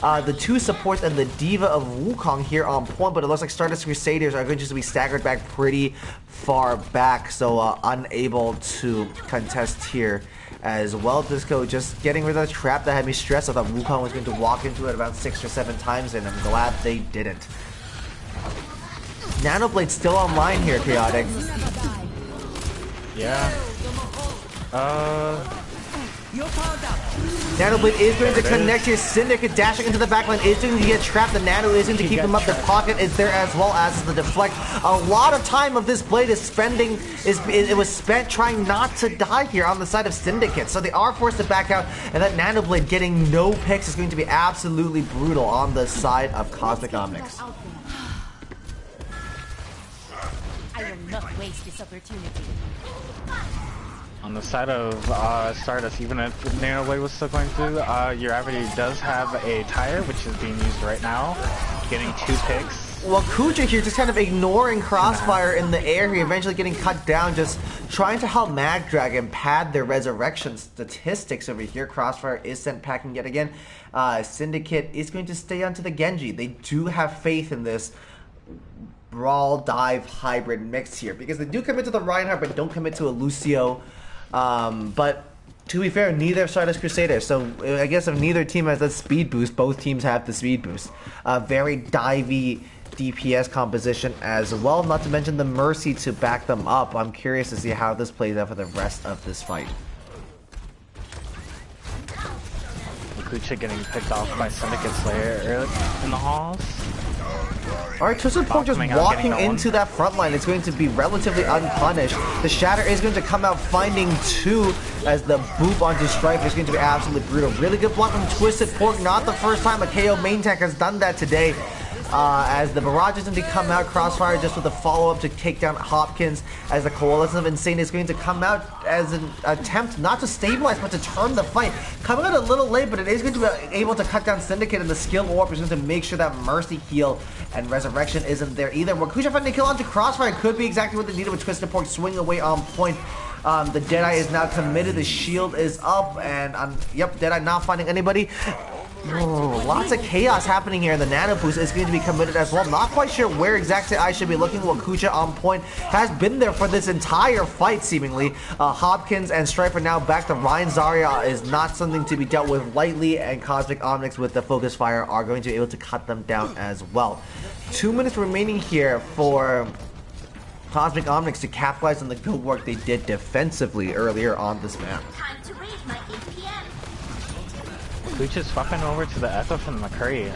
the two supports and the Diva of Wukong here on point, but it looks like Stardust Crusaders are going to be staggered back pretty far back, so unable to contest here as well. Disco just getting rid of the trap that had me stressed. I thought Wukong was going to walk into it about 6 or 7 times, and I'm glad they didn't. Nanoblade's still online here, Chaotic. Yeah. Nanoblade is going to connect here. Syndicate dashing into the backline is going to get trapped. The Nano is going to keep him up. The pocket is there as well as the deflect. A lot of time of this blade is it was spent trying not to die here on the side of Syndicate. So they are forced to back out, and that Nanoblade getting no picks is going to be absolutely brutal on the side of Cosmic Omnics. I will not waste this opportunity. On the side of Stardust, even if Nanoblade was still going through, your Average does have a tire, which is being used right now, getting 2 picks. Well, Kuja here just kind of ignoring Crossfire in the air here, eventually getting cut down, just trying to help Mag Dragon pad their resurrection statistics over here. Crossfire is sent packing yet again. Syndicate is going to stay onto the Genji. They do have faith in this Brawl Dive hybrid mix here, because they do commit to the Reinhardt but don't commit to a Lucio. But to be fair, neither Stardust Crusaders, so I guess if neither team has that speed boost, both teams have the speed boost. Very divey DPS composition as well, not to mention the Mercy to back them up. I'm curious to see how this plays out for the rest of this fight. Kucha getting picked off by Syndicate Slayer in the halls. Alright, Twisted Pork just walking into that front line. It's going to be relatively unpunished. The Shatter is going to come out finding 2, as the boop onto Strife is going to be absolutely brutal. Really good block from Twisted Pork. Not the first time a KO main tank has done that today. As the barrage is going to come out, Crossfire just with a follow-up to take down Hopkins, as the Coalition of Insane is going to come out as an attempt not to stabilize but to turn the fight. Coming out a little late, but it is going to be able to cut down Syndicate, and the skill orb is going to make sure that Mercy heal and Resurrection isn't there either. Wakuja finding a kill onto Crossfire could be exactly what they needed with Twisted Pork swinging away on point. The Deadeye is now committed. The shield is up, and yep, Deadeye not finding anybody. Oh, lots of chaos happening here. The Nano Boost is going to be committed as well. Not quite sure where exactly I should be looking. Wakucha on point has been there for this entire fight, seemingly. Hopkins and Stripe are now back. The Ryan Zarya is not something to be dealt with lightly, and Cosmic Omnics with the Focus Fire are going to be able to cut them down as well. 2 minutes remaining here for Cosmic Omnics to capitalize on the good work they did defensively earlier on this map. Time to raise my APM. Kucha's swapping over to the Echo from McCurry.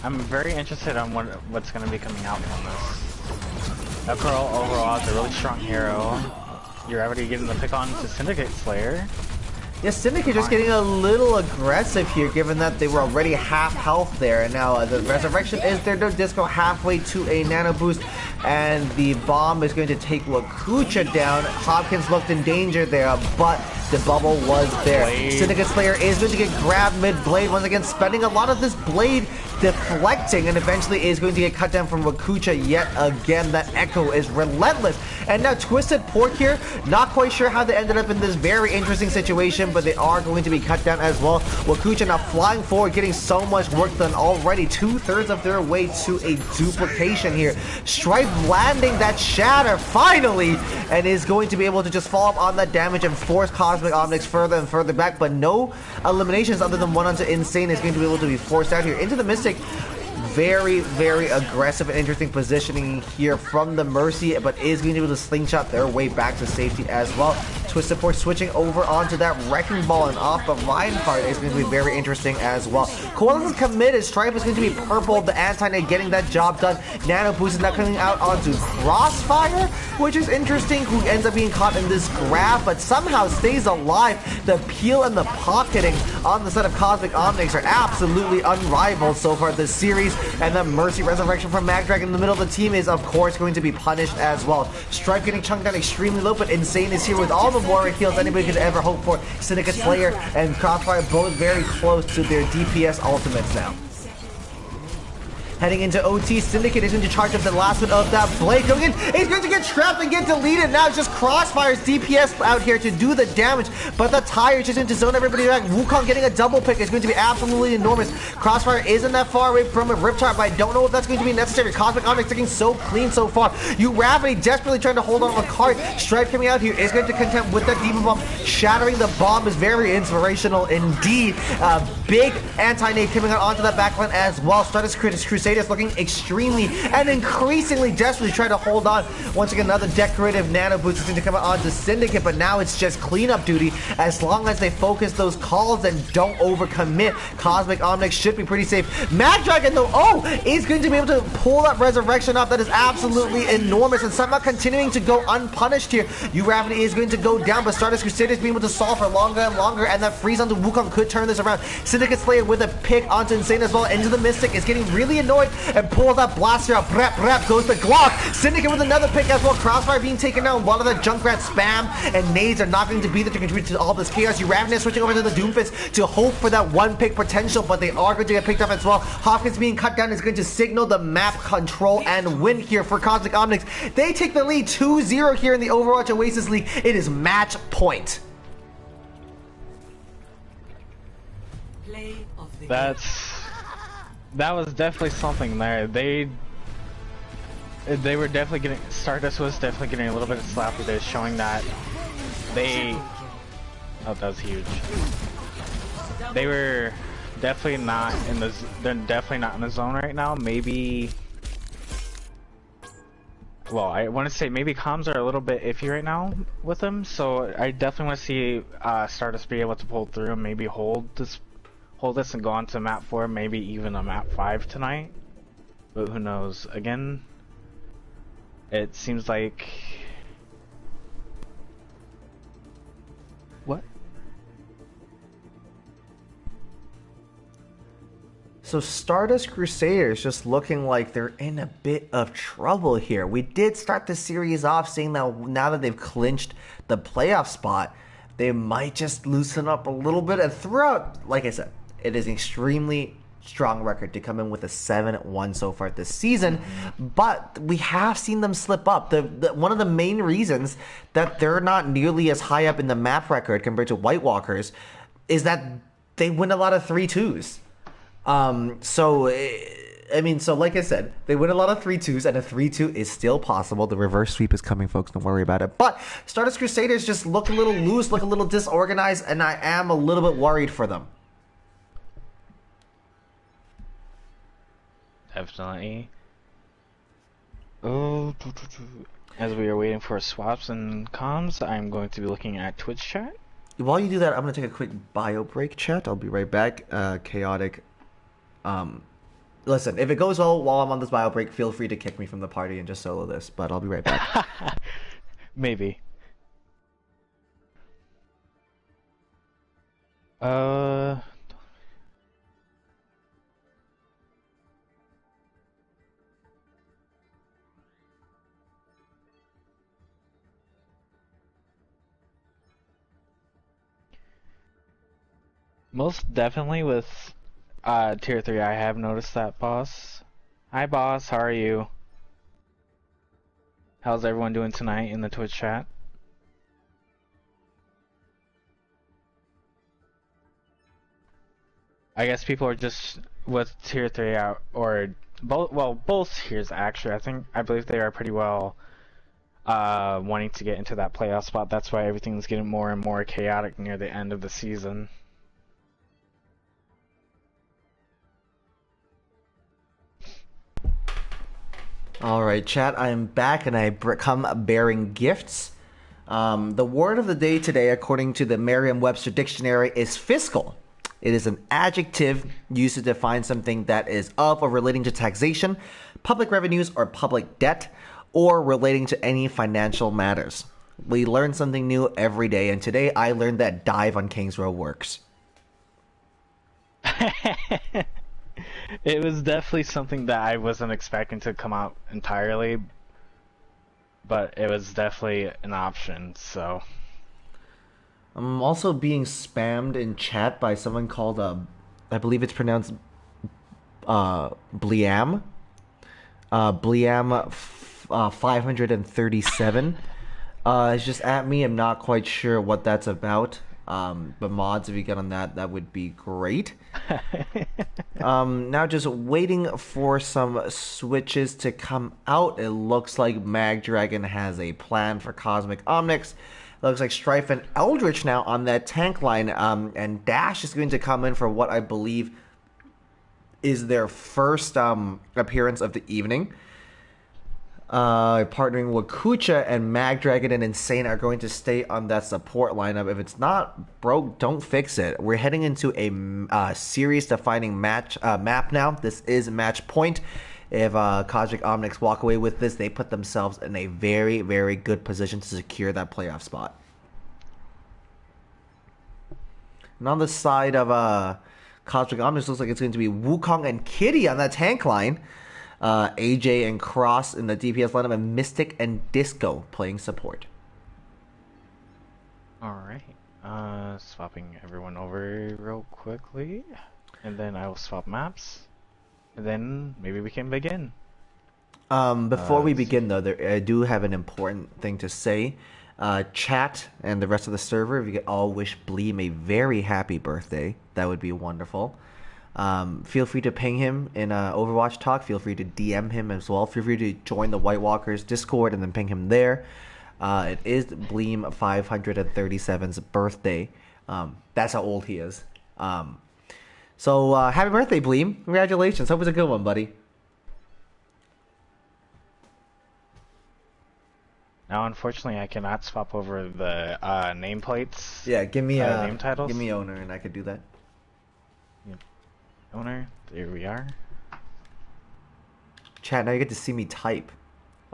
I'm very interested on what's going to be coming out from this. Echo overall is a really strong hero. You're already getting the pick on to Syndicate Slayer. Yeah, Syndicate just getting a little aggressive here, given that they were already half health there, and now the Resurrection is there. No Disco halfway to a Nano Boost, and the bomb is going to take Wakucha down. Hopkins looked in danger there, but the bubble was there. Blade. Syndicate Slayer is going to get grabbed mid-blade, once again spending a lot of this blade deflecting, and eventually is going to get cut down from Wakucha yet again. That Echo is relentless. And now Twisted Pork here, not quite sure how they ended up in this very interesting situation, but they are going to be cut down as well. Wakucha now flying forward, getting so much work done already. 2/3 of their way to a duplication here. Stripe landing that shatter finally, and is going to be able to just follow up on that damage and force Cosmic Omnics further and further back, but no eliminations other than one onto Insane is going to be able to be forced out here into the Mystic. Very, very aggressive and interesting positioning here from the Mercy, but is going to be able to slingshot their way back to safety as well. Twisted Pork switching over onto that Wrecking Ball and off of Reinhardt is going to be very interesting as well. Coalition is committed. Stripe is going to be purple. The anti-net getting that job done. Nano Boost is not coming out onto Crossfire, which is interesting, who ends up being caught in this grab, but somehow stays alive. The peel and the pocketing on the side of Cosmic Omnics are absolutely unrivaled so far this series. And the Mercy Resurrection from Magdrag in the middle of the team is, of course, going to be punished as well. Stripe getting chunked down extremely low, but Insane is here with all the warrior heals anybody could ever hope for. Syndicate Slayer and Crossfire both very close to their DPS ultimates now. Heading into OT, Syndicate is going to charge up the last bit of that blade. Going in, he's going to get trapped and get deleted. Now it's just Crossfire's DPS out here to do the damage, but the tire is just going to zone everybody back. Wukong getting a double pick is going to be absolutely enormous. Crossfire isn't that far away from a Riptide, but I don't know if that's going to be necessary. Cosmic Omnics looking so clean so far. Uravity desperately trying to hold on to a card. Stripe coming out here is going to contend with that Demon Bomb. Shattering the bomb is very inspirational indeed. Big anti-nade coming out onto that backline as well. Stardust Crusaders looking extremely and increasingly desperately trying to hold on. Once again, another decorative Nano Boost is going to come out onto Syndicate, but now it's just cleanup duty. As long as they focus those calls and don't overcommit, Cosmic Omnics should be pretty safe. Mad Dragon, though, is going to be able to pull that Resurrection off. That is absolutely enormous, and somehow continuing to go unpunished here. Uravity is going to go down, but Stardust Crusaders being able to solve for longer and longer, and that freeze onto Wukong could turn this around. Syndicate Slayer with a pick onto Insane as well. Into the Mystic is getting really annoyed and pulls that blaster out. Brap goes the Glock. Syndicate with another pick as well. Crossfire being taken down. A lot of the Junkrat spam and nades are not going to be there to contribute to all this chaos. Uravity switching over to the Doomfist to hope for that one pick potential, but they are going to get picked up as well. Hopkins being cut down is going to signal the map control and win here for Cosmic Omnics. They take the lead 2-0 here in the Overwatch Oasis League. It is match point. Play of the That was definitely something there. They were definitely getting, Stardust was definitely getting a little bit of slappy there, showing that they, oh, that was huge. They were definitely not in the, they're definitely not in the zone right now. Maybe, well, I want to say maybe comms are a little bit iffy right now with them, so I definitely want to see Stardust be able to pull through and maybe hold this and go on to map 4, maybe even a map 5 tonight. But who knows? Again, it seems like... What? So Stardust Crusaders just looking like they're in a bit of trouble here. We did start the series off saying that now that they've clinched the playoff spot, they might just loosen up a little bit. And throughout, like I said, it is an extremely strong record to come in with a 7-1 so far this season, but we have seen them slip up. One of the main reasons that they're not nearly as high up in the map record compared to White Walkers is that they win a lot of 3-2s. So like I said, they win a lot of 3-2s, and a 3-2 is still possible. The reverse sweep is coming, folks. Don't worry about it. But Stardust Crusaders just look a little loose, look a little disorganized, and I am a little bit worried for them. Definitely. Oh, as we are waiting for swaps and comms, I'm going to be looking at Twitch chat. While you do that, I'm going to take a quick bio break, chat. I'll be right back. Chaotic. Listen, if it goes well while I'm on this bio break, feel free to kick me from the party and just solo this, but I'll be right back. Maybe. Most definitely with tier 3 I have noticed that, boss. Hi boss, how are you? How's everyone doing tonight in the Twitch chat? I guess people are just with tier 3 out, or both, well, both tiers actually. I believe they are pretty well wanting to get into that playoff spot. That's why everything's getting more and more chaotic near the end of the season. Alright, chat, I am back and I come bearing gifts. The word of the day today, according to the Merriam-Webster Dictionary, is fiscal. It is an adjective used to define something that is of or relating to taxation, public revenues, or public debt, or relating to any financial matters. We learn something new every day, and today I learned that dive on Kings Row works. It was definitely something that I wasn't expecting to come out entirely, but it was definitely an option, so. I'm also being spammed in chat by someone called, I believe it's pronounced, Bliam. Bliam 537. It's just at me. I'm not quite sure what that's about. But mods, if you get on that, that would be great. Now just waiting for some switches to come out. It looks like Magdragon has a plan for Cosmic Omnics. It looks like Strife and Eldritch now on that tank line. And Dash is going to come in for what I believe is their first appearance of the evening. Partnering with Kucha and Magdragon and Insane are going to stay on that support lineup. If it's not broke, don't fix it. We're heading into a series-defining map now. This is match point. If Cosmic Omnics walk away with this, they put themselves in a very, very good position to secure that playoff spot. And on the side of Cosmic Omnics, looks like it's going to be Wukong and Kitty on that tank line. AJ and Cross in the DPS lineup, and Mystic and Disco playing support. Alright. Swapping everyone over real quickly. And then I will swap maps. And then maybe we can begin. Before we begin, though, I do have an important thing to say. Chat and the rest of the server, if you could all wish Bleem a very happy birthday, that would be wonderful. Feel free to ping him in Overwatch Talk. Feel free to DM him as well. Feel free to join the White Walkers Discord and then ping him there. It is Bleem 537's birthday. That's how old he is. So happy birthday, Bleem. Congratulations. Hope it's a good one, buddy. Now, unfortunately, I cannot swap over the nameplates. Yeah, give me name titles. Give me owner, and I could do that. Owner, there we are. Chat, now you get to see me type.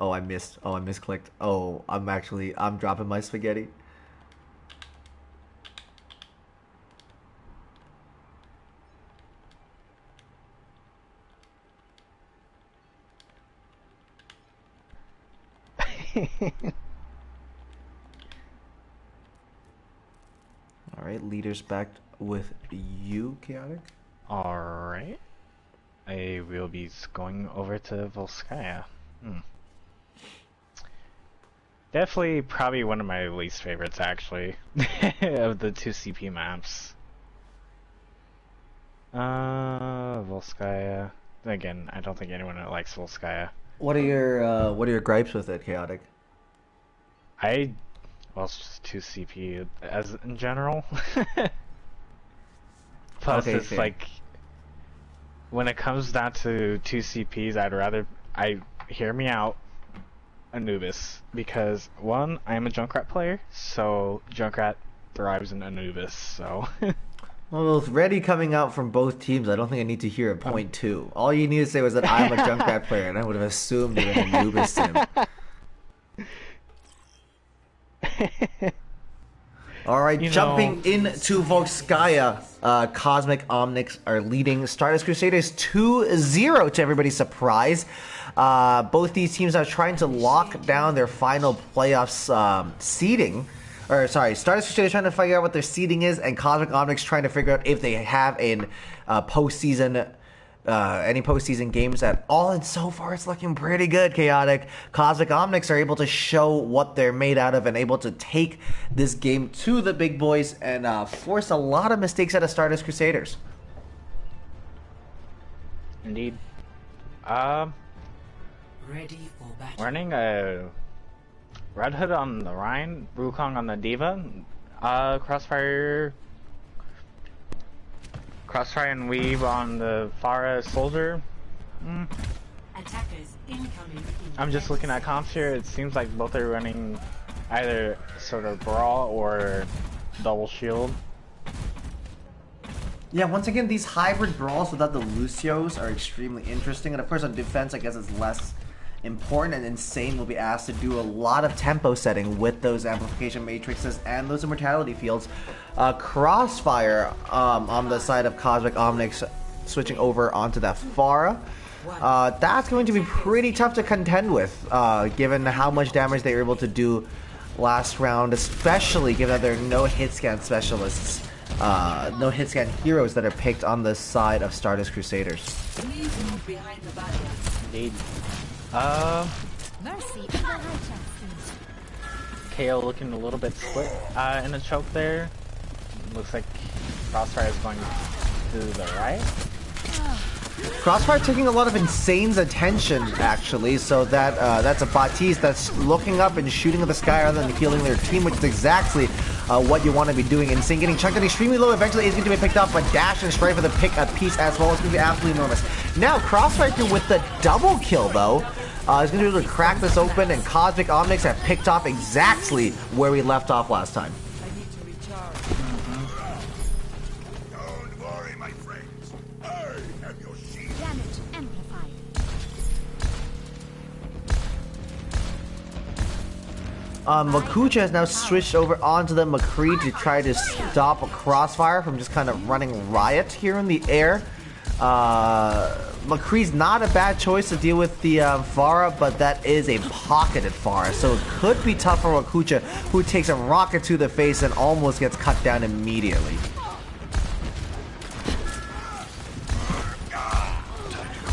Oh, I misclicked. Oh, I'm dropping my spaghetti. Alright, leaders back with you, Chaotic. Alright. I will be going over to Volskaya. Definitely probably one of my least favorites, actually, of the 2 CP maps. Volskaya. Again, I don't think anyone likes Volskaya. What are your gripes with it, Chaotic? Well, it's just 2 CP as in general. Plus, Okay, it's fair. like when it comes down to 2 CPs, hear me out, Anubis, because one, I am a Junkrat player, so Junkrat thrives in Anubis. So Well, with Reddy coming out from both teams, I don't think I need to hear a point two. All you need to say was that I'm a Junkrat player, and I would have assumed you're an Anubis team. Alright, jumping into Volskaya, Cosmic Omnics are leading Stardust Crusaders 2-0 to everybody's surprise. Both these teams are trying to lock down their final playoffs seeding. Or, sorry, Stardust Crusaders trying to figure out what their seeding is, and Cosmic Omnics trying to figure out if they have an postseason any postseason games at all, and so far it's looking pretty good, Chaotic. Cosmic Omnics are able to show what they're made out of and able to take this game to the big boys and force a lot of mistakes out of Stardust Crusaders. Indeed. Ready for battle. Running a Red Hood on the Rhine, Wukong on the Diva, Crossfire and Weave on the Pharah Soldier. Attackers incoming. I'm just looking at comps here. It seems like both are running either sort of Brawl or Double Shield. Yeah, once again, these hybrid brawls without the Lucios are extremely interesting, and of course on defense, I guess it's less important, and Insane will be asked to do a lot of tempo setting with those amplification matrices and those immortality fields. Crossfire on the side of Cosmic Omnics switching over onto that Pharah. That's going to be pretty tough to contend with, given how much damage they were able to do last round, especially given that there are no hit scan specialists, no hit scan heroes that are picked on the side of Stardust Crusaders. Please move behind the barrier. Indeed. Mercy in the high chance. KO looking a little bit split in the choke there. Looks like Crossfire is going to the right. Crossfire taking a lot of Insane's attention, actually, so that that's a Baptiste that's looking up and shooting at the sky rather than healing their team, which is exactly what you want to be doing. Insane getting chunked at extremely low eventually is going to be picked up, but Dash and Strife for the pick a piece as well. It's going to be absolutely enormous. Now, Crossfire with the double kill, though, is going to be able to crack this open, and Cosmic Omnics have picked off exactly where we left off last time. I need to recharge. Don't worry, my friends. I have your shield. Damage amplified. Makucha has now switched over onto the McCree to try to stop a Crossfire from just kind of running riot here in the air. McCree's not a bad choice to deal with the Pharah, but that is a pocketed Pharah, so it could be tough for Makucha, who takes a rocket to the face and almost gets cut down immediately.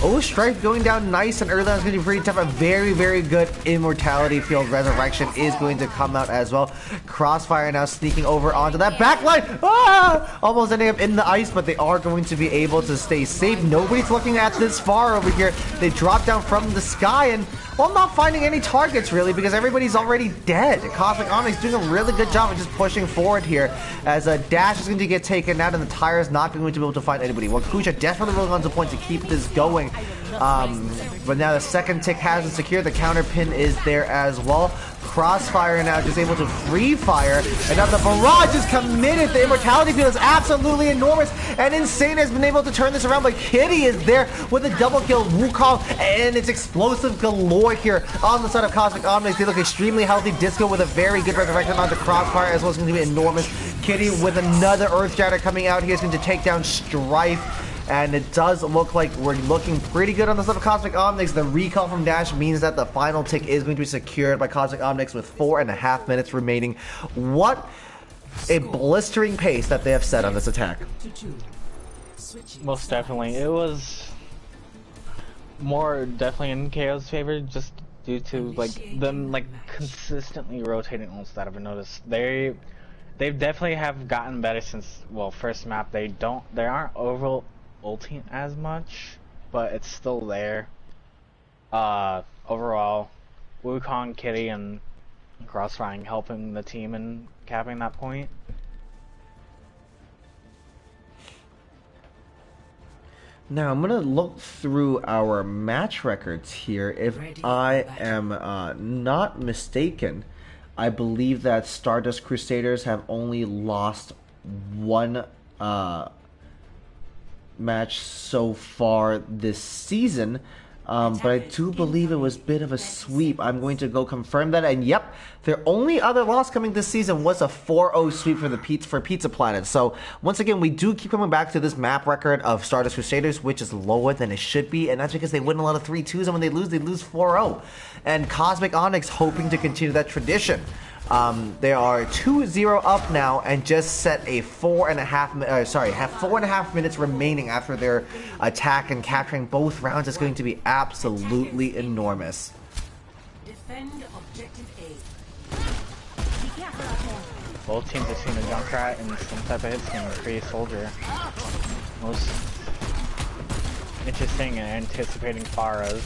Oh, Strife going down nice and early on is going to be pretty tough. A very, very good Immortality Field Resurrection is going to come out as well. Crossfire now sneaking over onto that backline. Ah! Almost ending up in the ice, but they are going to be able to stay safe. Nobody's looking at this far over here. They drop down from the sky and, well, not finding any targets really because everybody's already dead. Cosmic Omnics doing a really good job of just pushing forward here as Dash is going to get taken out and the Tire is not going to be able to find anybody. Well, Kucha desperately rolling on the point to keep this going. But now the second tick has been secured. The counter pin is there as well. Crossfire now just able to free fire. And now the barrage is committed. The immortality field is absolutely enormous. And Insane has been able to turn this around. But Kitty is there with a double kill. Wukong, and it's explosive galore here on the side of Cosmic Omnics. They look extremely healthy. Disco with a very good resurrection onto Crossfire as well. It's going to be enormous. Kitty with another Earth Shatter coming out. He is going to take down Strife. And it does look like we're looking pretty good on the side of Cosmic Omnics. The recall from Dash means that the final tick is going to be secured by Cosmic Omnics with 4.5 minutes remaining. What a blistering pace that they have set on this attack. Most definitely. It was more definitely in KO's favor, just due to like them like consistently rotating ults that I've noticed. They've definitely have gotten better since, well, first map. They aren't over ulting as much, but it's still there. Overall, Wukong, Kitty, and Crossfire helping the team and capping that point. Now I'm gonna look through our match records here. If I am not mistaken, I believe that Stardust Crusaders have only lost one match so far this season. But I do believe it was a bit of a sweep. I'm going to go confirm that, and yep, their only other loss coming this season was a 4-0 sweep for Pizza Planet. So once again, we do keep coming back to this map record of Stardust Crusaders, which is lower than it should be, and that's because they win a lot of 3-2s, and when they lose 4-0. And Cosmic Omnics hoping to continue that tradition. They are 2-0 up now and just set a 4.5 minutes remaining after their attack, and capturing both rounds is going to be absolutely enormous. Defend objective A. Both teams have seen a Junkrat and some type of hits can create Soldier. Most interesting and anticipating Pharah's.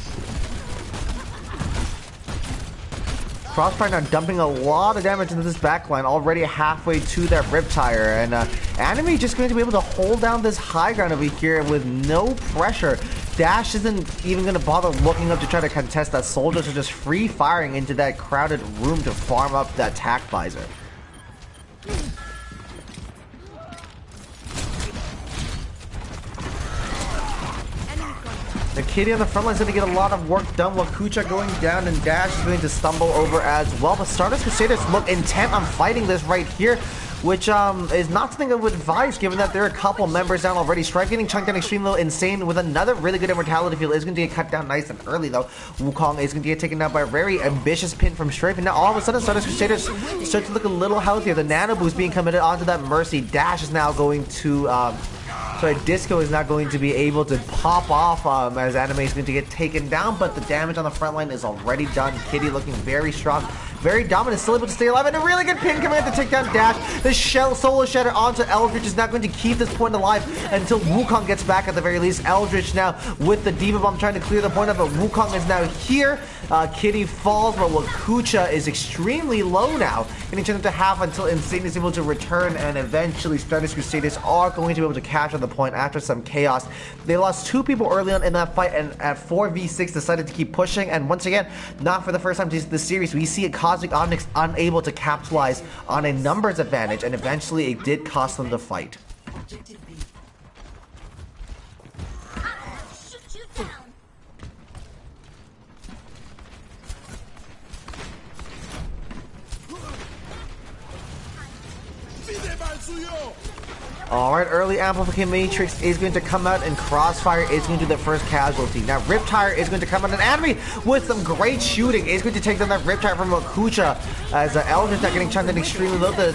Crossfire now dumping a lot of damage into this backline, already halfway to that Riptire, and Anime just going to be able to hold down this high ground over here with no pressure. Dash isn't even going to bother looking up to try to contest that. Soldiers are just free firing into that crowded room to farm up that tack visor. The Kitty on the front line is going to get a lot of work done, while Kucha going down and Dash is going to stumble over as well. But Stardust Crusaders look intent on fighting this right here, which is not something I would advise, given that there are a couple members down already. Strife getting chunked down extremely low, Insane with another really good immortality field is going to get cut down nice and early though. Wukong is going to get taken down by a very ambitious pin from Strife, and now all of a sudden Stardust Crusaders start to look a little healthier. The nano boost being committed onto that Mercy. Dash is now going to Disco is not going to be able to pop off as Anime is going to get taken down, but the damage on the front line is already done. Kitty looking very strong, very dominant, still able to stay alive, and a really good pin command to take down Dash. The solo shatter onto Eldritch is not going to keep this point alive until Wukong gets back at the very least. Eldritch now with the Diva Bomb trying to clear the point up, but Wukong is now here. Kitty falls, but Wakucha is extremely low now, getting turned into half until Insane is able to return, and eventually Stardust Crusaders are going to be able to capture the point after some chaos. They lost 2 people early on in that fight, and at 4v6 decided to keep pushing, and once again, not for the first time this series, we see a Cosmic Omnics unable to capitalize on a numbers advantage, and eventually it did cost them the fight. Objective B. Shoot you down. Alright, early Amplification Matrix is going to come out, and Crossfire is going to do the first casualty. Now Riptire is going to come out, and Anime with some great shooting is going to take down that Riptire from Akucha, as Eldritch not getting chunked in extremely low. The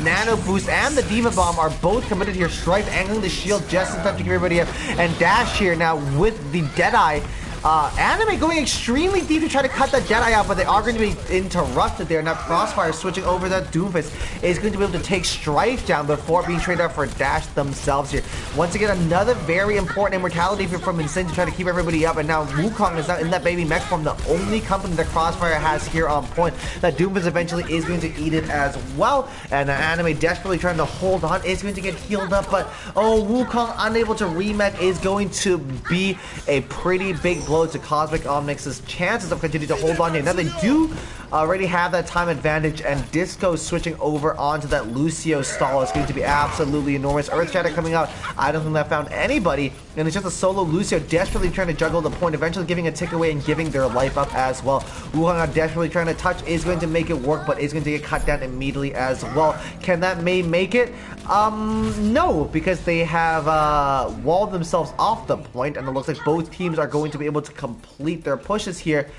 Nano Boost and the Diva Bomb are both committed here. Strife angling the shield just in time to give everybody up, and Dash here now with the Deadeye. Anime going extremely deep to try to cut that Deadeye out, but they are going to be interrupted there. Now Crossfire switching over that Doomfist is going to be able to take Strife down before being traded out for Dash themselves here. Once again, another very important immortality from Insane to try to keep everybody up, and now Wukong is now in that baby mech form, the only company that Crossfire has here on point. That Doomfist eventually is going to eat it as well, and Anime desperately trying to hold on is going to get healed up, but Wukong unable to remech is going to be a pretty big blow to Cosmic Omnics' chances of continuing to hold on here. Now they do already have that time advantage, and Disco switching over onto that Lucio stall is going to be absolutely enormous. Earth Shatter coming out, I don't think that found anybody, and it's just a solo Lucio desperately trying to juggle the point, eventually giving a tick away and giving their life up as well. Wukong desperately trying to touch is going to make it work, but is going to get cut down immediately as well. Can that May make it? No, because they have walled themselves off the point, and it looks like both teams are going to be able to complete their pushes here.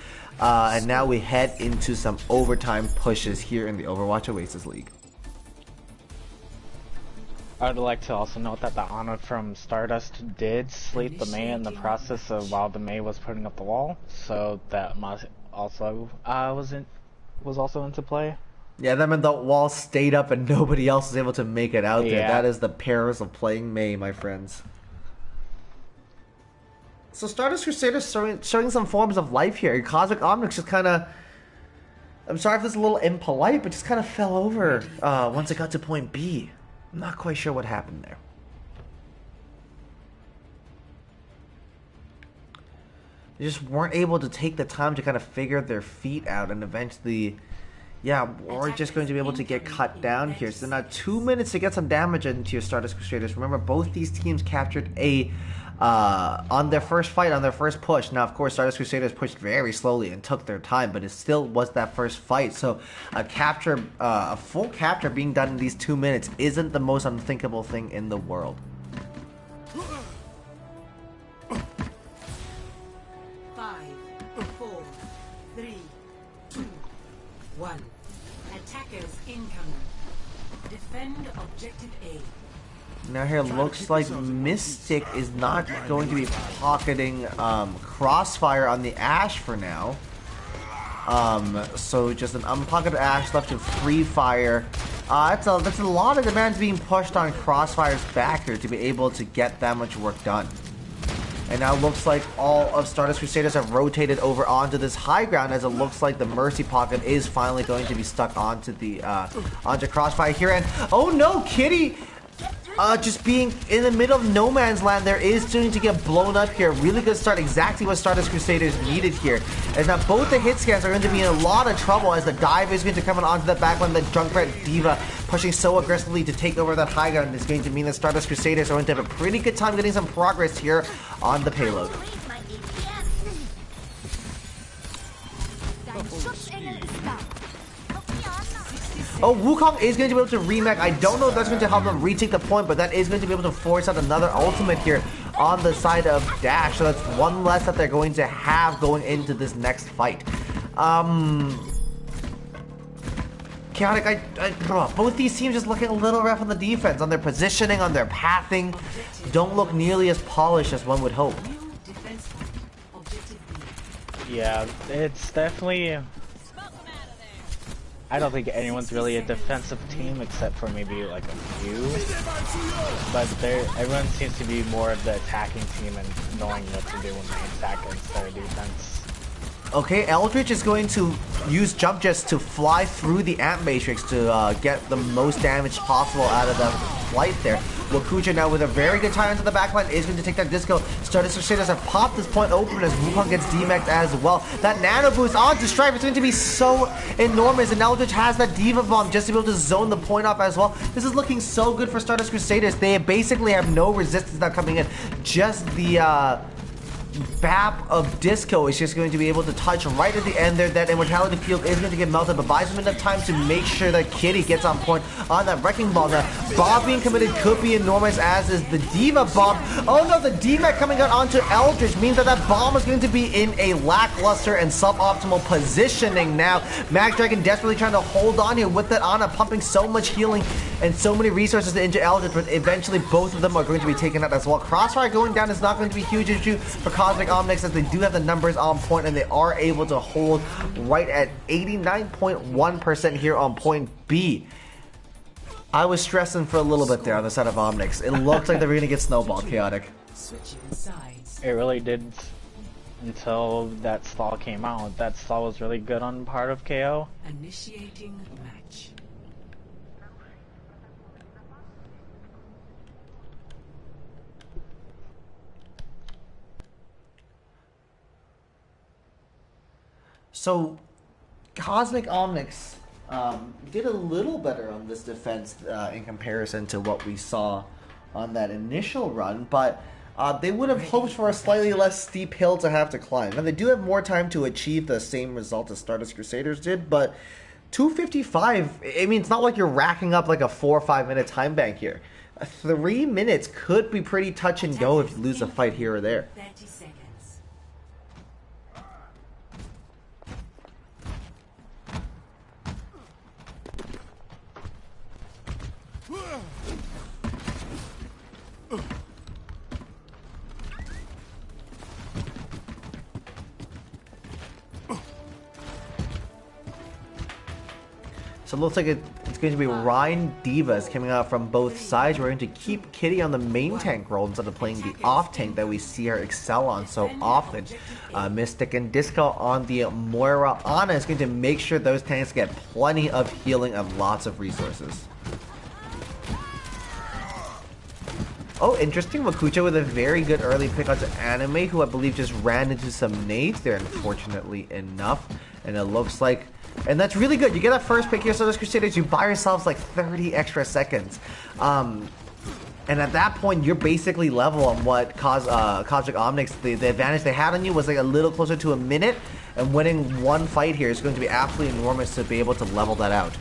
And now we head into some overtime pushes here in the Overwatch Oasis League. I would like to also note that the Ana from Stardust did sleep the Mei in the process of while the Mei was putting up the wall, so that must also was also into play. Yeah, that meant the wall stayed up and nobody else was able to make it out there. Yeah. That is the perils of playing Mei, my friends. So Stardust Crusaders showing some forms of life here. Cosmic Omnics just kind of... I'm sorry if this is a little impolite, but just kind of fell over once it got to point B. I'm not quite sure what happened there. They just weren't able to take the time to kind of figure their feet out, and eventually, yeah, we're just going to be able to get cut down here. So now 2 minutes to get some damage into your Stardust Crusaders. Remember, both these teams captured a on their first fight, on their first push. Now, of course, Stardust Crusaders pushed very slowly and took their time, but it still was that first fight. So a full capture being done in these 2 minutes isn't the most unthinkable thing in the world. 5, 4, 3, 2, 1. Attackers incoming. Defend objective A. Now here looks like Mystic is not going to be pocketing Crossfire on the Ashe for now. So just an unpocketed Ashe left to Free Fire. That's a lot of demands being pushed on Crossfire's back here to be able to get that much work done. And now it looks like all of Stardust Crusaders have rotated over onto this high ground, as it looks like the Mercy Pocket is finally going to be stuck onto the onto Crossfire here. And oh no, Kitty! Just being in the middle of no man's land there is going to get blown up here. Really good start, exactly what Stardust Crusaders needed here. As now both the hit scans are going to be in a lot of trouble, as the dive is going to come onto the backline. The Junkrat Diva pushing so aggressively to take over that high ground is going to mean that Stardust Crusaders are going to have a pretty good time getting some progress here on the payload. Oh, Wukong is going to be able to remake. I don't know if that's going to help them retake the point, but that is going to be able to force out another ultimate here on the side of Dash. So that's one less that they're going to have going into this next fight. Chaotic, both these teams just looking a little rough on the defense, on their positioning, on their pathing. Don't look nearly as polished as one would hope. Yeah, it's definitely... I don't think anyone's really a defensive team except for maybe like a few, but everyone seems to be more of the attacking team and knowing what to do when they attack instead of defense. Okay, Eldritch is going to use Jump Jets to fly through the Ant Matrix to get the most damage possible out of the flight there. Wakuja now with a very good tie into the backline is going to take that disco. Stardust Crusaders have popped this point open as Wukong gets demaxed as well. That nano boost onto Stripe is going to be so enormous, and Eldritch has that Diva Bomb just to be able to zone the point off as well. This is looking so good for Stardust Crusaders. They basically have no resistance now coming in. Just the BAP of Disco is just going to be able to touch right at the end there. That Immortality Field is going to get melted, but buys him enough time to make sure that Kitty gets on point on that Wrecking Ball. Now, Bob being committed could be enormous, as is the Diva Bomb. Oh no, the DMAC coming out onto Eldritch means that that bomb is going to be in a lackluster and suboptimal positioning now. Max Dragon desperately trying to hold on here with that Ana, pumping so much healing and so many resources into Eldritch, but eventually both of them are going to be taken out as well. Crossfire going down is not going to be a huge issue for Cosmic Omnics, as they do have the numbers on point and they are able to hold right at 89.1% here on point B. I was stressing for a little bit there on the side of Omnics. It looked like they were going to get snowballed, Chaotic. It really did until that stall came out. That stall was really good on part of KO. Initiating match. So, Cosmic Omnics did a little better on this defense in comparison to what we saw on that initial run, but they would have hoped for a slightly less steep hill to have to climb. And they do have more time to achieve the same result as Stardust Crusaders did, but 255, I mean, it's not like you're racking up like a 4 or 5 minute time bank here. 3 minutes could be pretty touch and go if you lose a fight here or there. 30 seconds. So it looks like it's going to be Ryan Divas coming out from both sides. We're going to keep Kitty on the main tank role instead of playing the off tank that we see her excel on so often. Mystic and Disco on the Moira. Ana is going to make sure those tanks get plenty of healing and lots of resources. Oh, interesting. Wakucha with a very good early pick onto Anime, who I believe just ran into some nades there, unfortunately enough. And it looks like... And that's really good. You get that first pick here, Stardust Crusaders, you buy yourselves like 30 extra seconds. And at that point, you're basically level on what Cosmic Omnics, the advantage they had on you was like a little closer to a minute. And winning one fight here is going to be absolutely enormous to be able to level that out.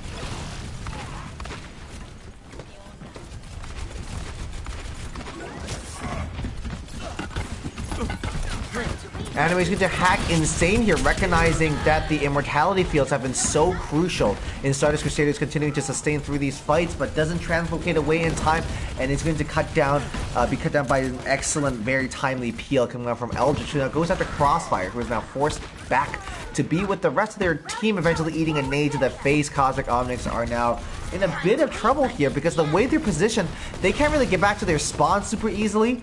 Anime is going to hack insane here, recognizing that the immortality fields have been so crucial in Stardust Crusaders continuing to sustain through these fights, but doesn't translocate away in time, and it's going to be cut down by an excellent, very timely peel coming out from Eldritch, who now goes after Crossfire, who is now forced back to be with the rest of their team, eventually eating a nade to the face. Cosmic Omnics are now in a bit of trouble here because the way they're positioned, they can't really get back to their spawn super easily.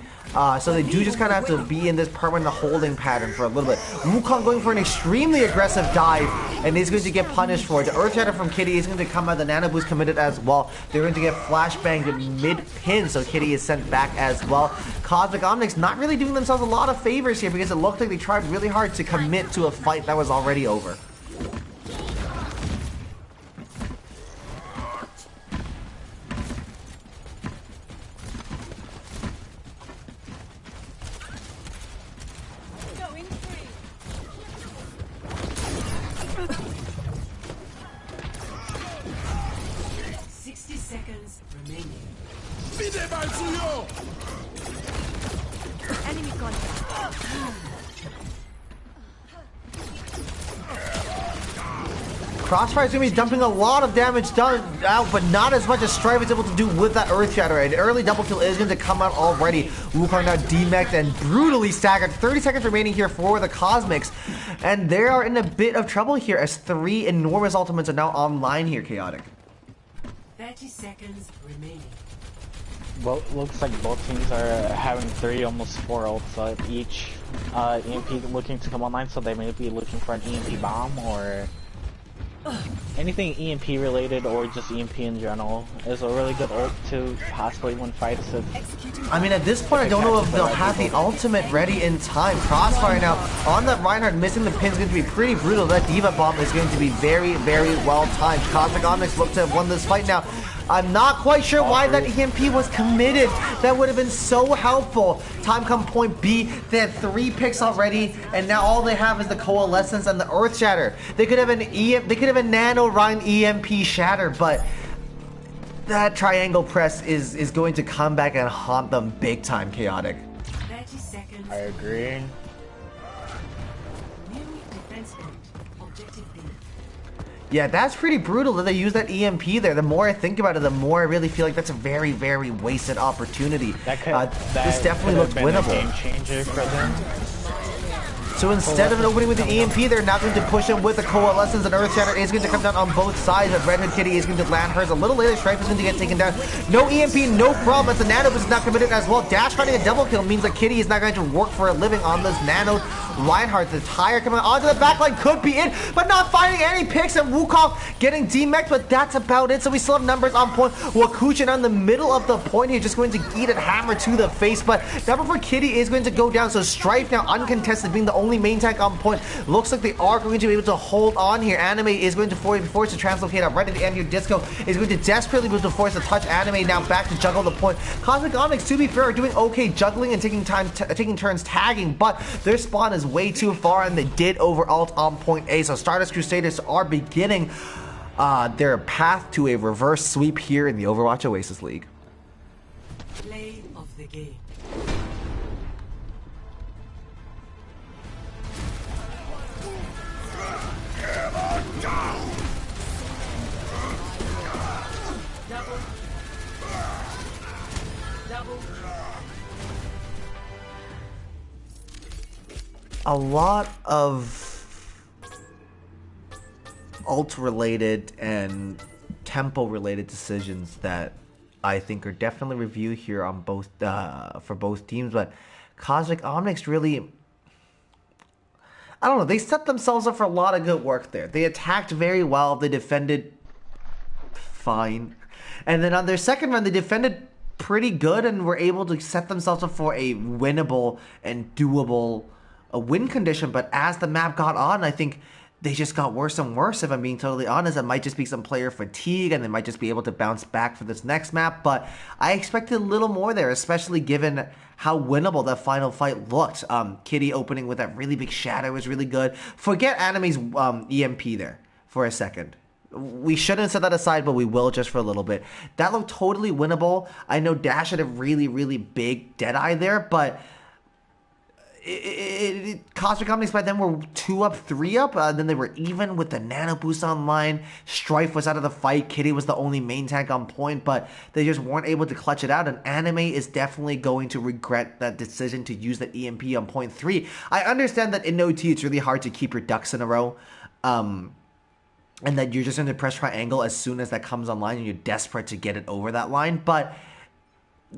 So they do just kind of have to be in this permanent holding pattern for a little bit. Wukong going for an extremely aggressive dive, and he's going to get punished for it. The Earth Shatter from Kitty is going to come out. The Nano Boost committed as well. They're going to get flashbanged mid-pin, so Kitty is sent back as well. Cosmic Omnics not really doing themselves a lot of favors here because it looked like they tried really hard to commit to a fight that was already over. Enemy contact. Crossfire is going to be dumping a lot of damage out, but not as much as Strife is able to do with that Earth Shatter. An early double kill is going to come out already. Wukong now demexed and brutally staggered. 30 seconds remaining here for the Cosmics, and they are in a bit of trouble here as 3 enormous ultimates are now online here, Chaotic. 30 seconds remaining. Well, looks like both teams are having 3, almost 4 ults each. EMP looking to come online, so they may be looking for an EMP bomb or anything EMP related, or just EMP in general is a really good ult to possibly win fights. I mean, at this point, I don't know if they'll have the ultimate ready in time. Crossfire now on that Reinhardt, missing the pin is going to be pretty brutal. That Diva bomb is going to be very, very well timed. Cosmic Omnics look to have won this fight now. I'm not quite sure why that EMP was committed. That would have been so helpful. Time come point B. They had 3 picks already, and now all they have is the Coalescence and the Earth Shatter. They could have an a Nano Rhine EMP Shatter, but that triangle press is going to come back and haunt them big time, Chaotic. 30 seconds. I agree. New defense point. Objective B. Yeah, that's pretty brutal that they use that EMP there. The more I think about it, the more I really feel like that's a very, very wasted opportunity. This definitely looks winnable. Game changer for them. So instead of an opening with the EMP, they're now going to push him with the Coalescence, and Earth Shatter is going to come down on both sides, but Red Hood Kitty is going to land hers. A little later, Strife is going to get taken down. No EMP, no problem, as the Nano is not committed as well. Dash finding a double kill means that Kitty is not going to work for a living on this Nano. Reinhardt, the tire coming onto the backline could be it, but not finding any picks, and Wukong getting demexed, but that's about it. So we still have numbers on point. Wakuchin on the middle of the point here, just going to eat a hammer to the face, but number 4 Kitty is going to go down, so Strife now uncontested, being the only main tank on point. Looks like they are going to be able to hold on here. Anime is going to be forced to translocate out right at the end here. Disco is going to desperately be able to force to touch Anime now back to juggle the point. Cosmic Omnics, to be fair, are doing okay juggling and taking turns tagging, but their spawn is way too far, and they did over ult on point A. So Stardust Crusaders are beginning their path to a reverse sweep here in the Overwatch Oasis League. Play of the game. A lot of ult related and tempo related decisions that I think are definitely reviewed here on both for both teams. But Cosmic Omnics really, I don't know, they set themselves up for a lot of good work there. They attacked very well, they defended fine, and then on their second run they defended pretty good and were able to set themselves up for a winnable and doable win condition. But as the map got on, I think they just got worse and worse, if I'm being totally honest. It might just be some player fatigue, and they might just be able to bounce back for this next map. But I expected a little more there, especially given how winnable that final fight looked. Kitty opening with that really big shadow was really good. Forget Anime's EMP there for a second. We shouldn't have set that aside, but we will just for a little bit. That looked totally winnable. I know Dash had a really, really big Deadeye there, but Cosmic Omnics by then were 2 up, 3 up. Then they were even with the Nano Boost online. Strife was out of the fight. Kitty was the only main tank on point, but they just weren't able to clutch it out. And Anime is definitely going to regret that decision to use that EMP on point 3. I understand that in OT it's really hard to keep your ducks in a row. And that you're just in the press triangle as soon as that comes online and you're desperate to get it over that line. But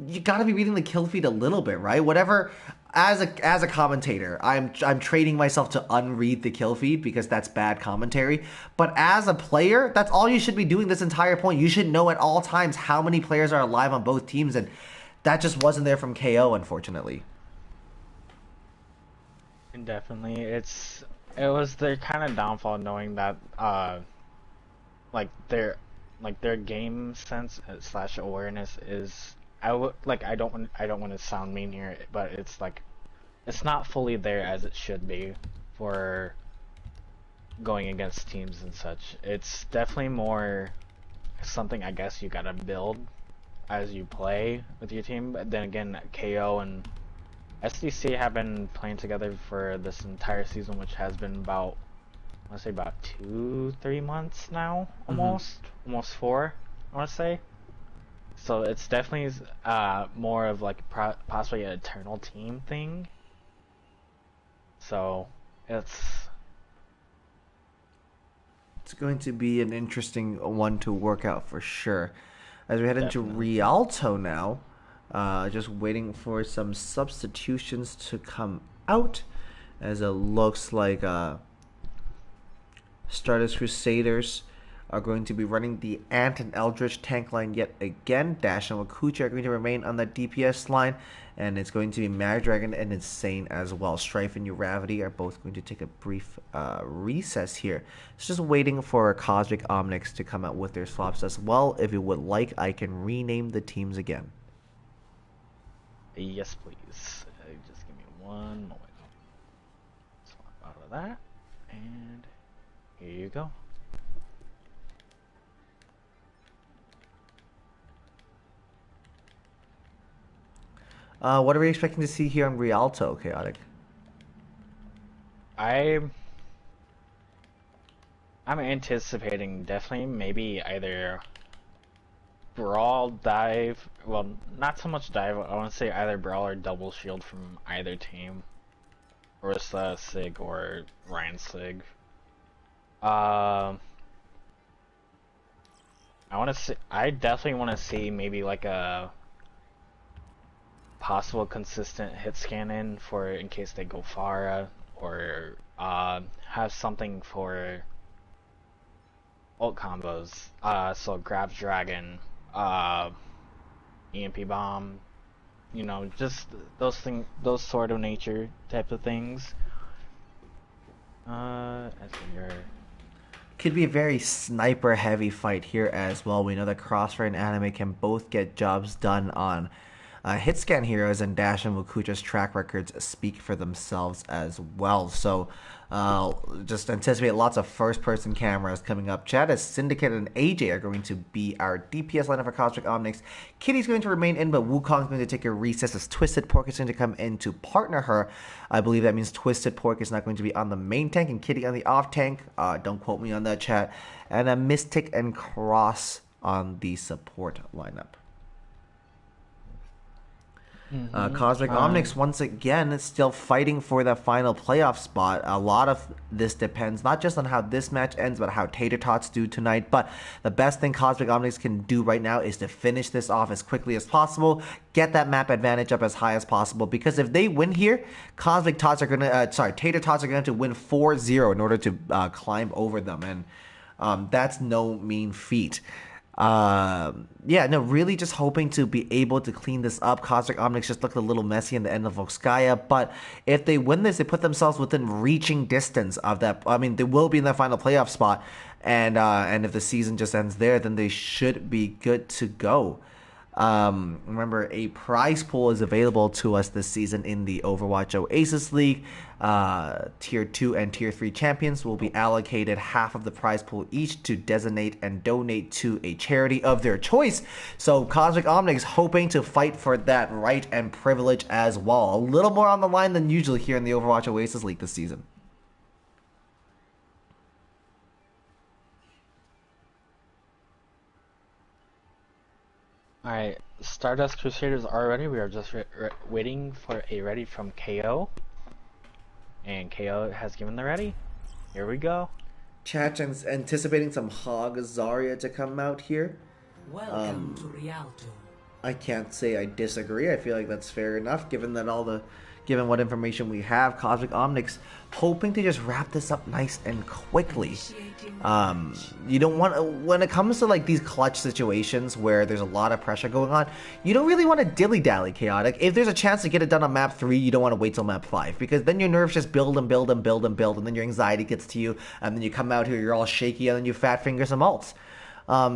you got to be reading the kill feed a little bit, right? Whatever. As a commentator, I'm training myself to unread the kill feed because that's bad commentary. But as a player, that's all you should be doing this entire point. You should know at all times how many players are alive on both teams, and that just wasn't there from KO, unfortunately. Definitely, it was their kind of downfall, knowing that their game sense / awareness is, I don't want to sound mean here, but it's like it's not fully there as it should be for going against teams and such. It's definitely more something I guess you gotta build as you play with your team. But then again, KO and SDC have been playing together for this entire season, which has been about, I want to say about 2-3 months now, almost 4, I want to say. So it's definitely more of like possibly an eternal team thing. So it's going to be an interesting one to work out for sure. As we head into Rialto now, just waiting for some substitutions to come out, as it looks like Stardust Crusaders are going to be running the Ant and Eldritch tank line yet again. Dash and Wakucha are going to remain on the DPS line, and it's going to be Mad Dragon and Insane as well. Strife and Uravity are both going to take a brief recess here. It's just waiting for Cosmic Omnics to come out with their swaps as well. If you would like, I can rename the teams again. Yes, please. Just give me one moment. Swap out of that, and here you go. What are we expecting to see here on Rialto, Chaotic? I'm anticipating definitely maybe either brawl, dive, well, not so much dive, I want to say either brawl or double shield from either team. Orisa, Sig, or Ryan Sig. I definitely want to see maybe like a possible consistent hit scan in for in case they go Pharah, or have something for ult combos. So grab dragon, EMP bomb, you know, just those sort of nature type of things. As for your Could be a very sniper heavy fight here as well. We know that Crossfire and Anime can both get jobs done on hit scan heroes, and Dash and Wakucha's track records speak for themselves as well. So just anticipate lots of first person cameras coming up. Chad as Syndicate and AJ are going to be our DPS lineup for Cosmic Omnics. Kitty's going to remain in, but Wukong's going to take a recess as Twisted Pork is going to come in to partner her. I believe that means Twisted Pork is not going to be on the main tank and Kitty on the off tank. Don't quote me on that, chat. And a Mystic and Cross on the support lineup. Cosmic Omnics, once again, is still fighting for that final playoff spot. A lot of this depends not just on how this match ends, but how Tater Tots do tonight. But the best thing Cosmic Omnics can do right now is to finish this off as quickly as possible, get that map advantage up as high as possible. Because if they win here, Tater Tots are gonna have to win 4-0 in order to climb over them, and that's no mean feat. Really just hoping to be able to clean this up. Cosmic Omnics just looked a little messy in the end of Volskaya, but if they win this, they put themselves within reaching distance of that. I mean, they will be in that final playoff spot, and if the season just ends there, then they should be good to go. Remember, a prize pool is available to us this season in the Overwatch Oasis League. Tier 2 and Tier 3 champions will be allocated half of the prize pool each to designate and donate to a charity of their choice. So Cosmic Omnics hoping to fight for that right and privilege as well. A little more on the line than usual here in the Overwatch Oasis League this season. Alright, Stardust Crusaders are ready. We are just waiting for a ready from KO. And KO has given the ready. Here we go. Chat's anticipating some Hog Zarya to come out here. Welcome to Rialto. I can't say I disagree. I feel like that's fair enough, given what information we have. Cosmic Omnics hoping to just wrap this up nice and quickly. You don't want, when it comes to like these clutch situations where there's a lot of pressure going on, you don't really want to dilly-dally, Chaotic. If there's a chance to get it done on map 3, you don't want to wait till map 5, because then your nerves just build and build and build and build, and then your anxiety gets to you, and then you come out here, you're all shaky, and then you fat finger some ults.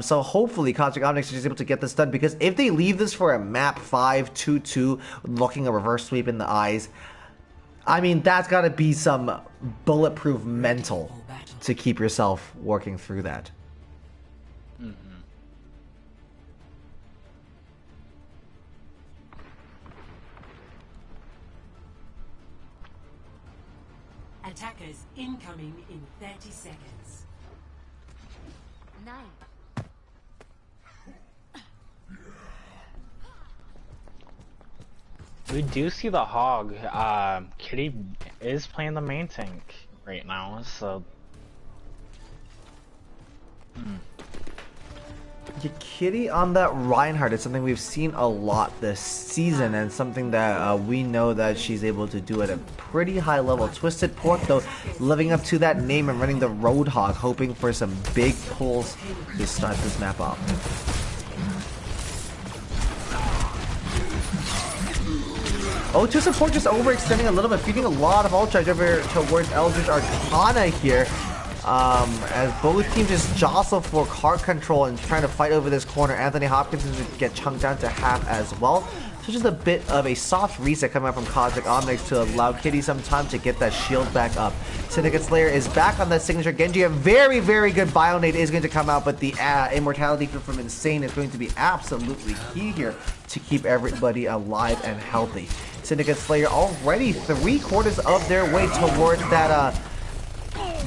So hopefully Cosmic Omnics is just able to get this done, because if they leave this for a map 5 2-2 looking a reverse sweep in the eyes, I mean, that's got to be some bulletproof mental to keep yourself working through that. Attackers incoming in 30 seconds. 9. We do see the Hog. Kitty is playing the main tank right now, so... Yeah, Kitty on that Reinhardt is something we've seen a lot this season, and something that we know that she's able to do at a pretty high level. Twisted Pork, though, living up to that name and running the Roadhog, hoping for some big pulls to start this map off. Oh, Twisted Pork just overextending a little bit, feeding a lot of ult charge over towards Eldritch Arcana here. As both teams just jostle for card control and trying to fight over this corner. Anthony Hopkins is going to get chunked down to half as well. So just a bit of a soft reset coming out from Cosmic Omnics to allow Kitty some time to get that shield back up. Syndicate Slayer is back on that signature Genji. A very, very good Bionade is going to come out, but the immortality from Insane is going to be absolutely key here to keep everybody alive and healthy. Syndicate Slayer already 3/4 of their way towards that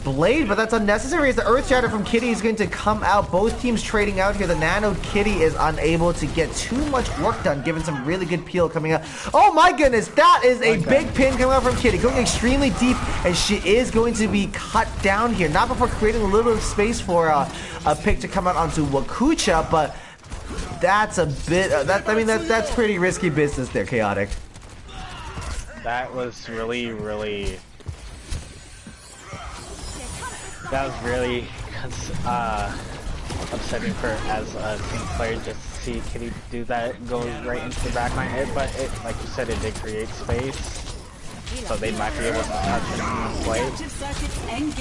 Blade, but that's unnecessary as the Earth Shatter from Kitty is going to come out. Both teams trading out here. The Nano Kitty is unable to get too much work done, given some really good peel coming out. Oh my goodness, that is a big pin coming out from Kitty, going extremely deep, and she is going to be cut down here. Not before creating a little bit of space for a pick to come out onto Wakucha, but that's a bit, that's pretty risky business there, Chaotic. That was really, really... That was really upsetting for as a team player just to see Kitty do that, go right into the backline hit, but it, like you said, it did create space, so they might be able to touch it on the Blade.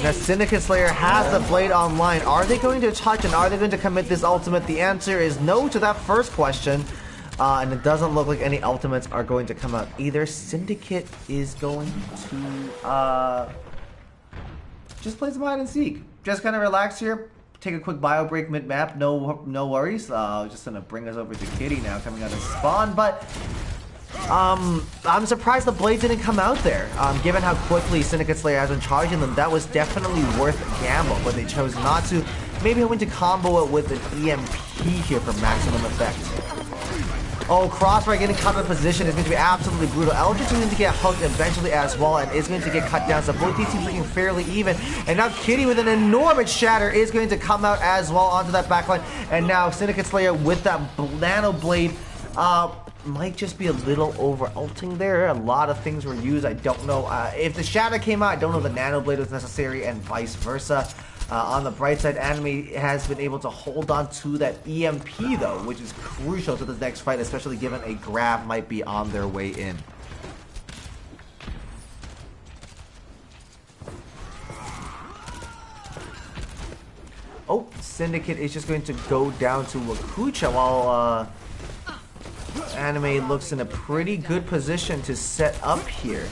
Now Syndicate Slayer has the Blade online. Are they going to touch and are they going to commit this ultimate? The answer is no to that first question. And it doesn't look like any ultimates are going to come out either. Syndicate is going to just play some hide and seek. Just kind of relax here. Take a quick bio break mid-map. No worries. Just gonna bring us over to Kitty now, coming out of spawn. But I'm surprised the Blade didn't come out there. Given how quickly Syndicate Slayer has been charging them, that was definitely worth a gamble, but they chose not to. Maybe hoping to combo it with an EMP here for maximum effect. Oh, Crossfire getting caught in position is going to be absolutely brutal. Eldritch is going to get hooked eventually as well and is going to get cut down. So both these teams looking fairly even. And now Kitty with an enormous shatter is going to come out as well onto that backline. And now Syndicate Slayer with that Nano Blade might just be a little over ulting there. A lot of things were used. I don't know. If the shatter came out, I don't know if the Nano Blade was necessary and vice versa. On the bright side, Anime has been able to hold on to that EMP though, which is crucial to this next fight, especially given a grab might be on their way in. Oh, Syndicate is just going to go down to Wakucha while Anime looks in a pretty good position to set up here.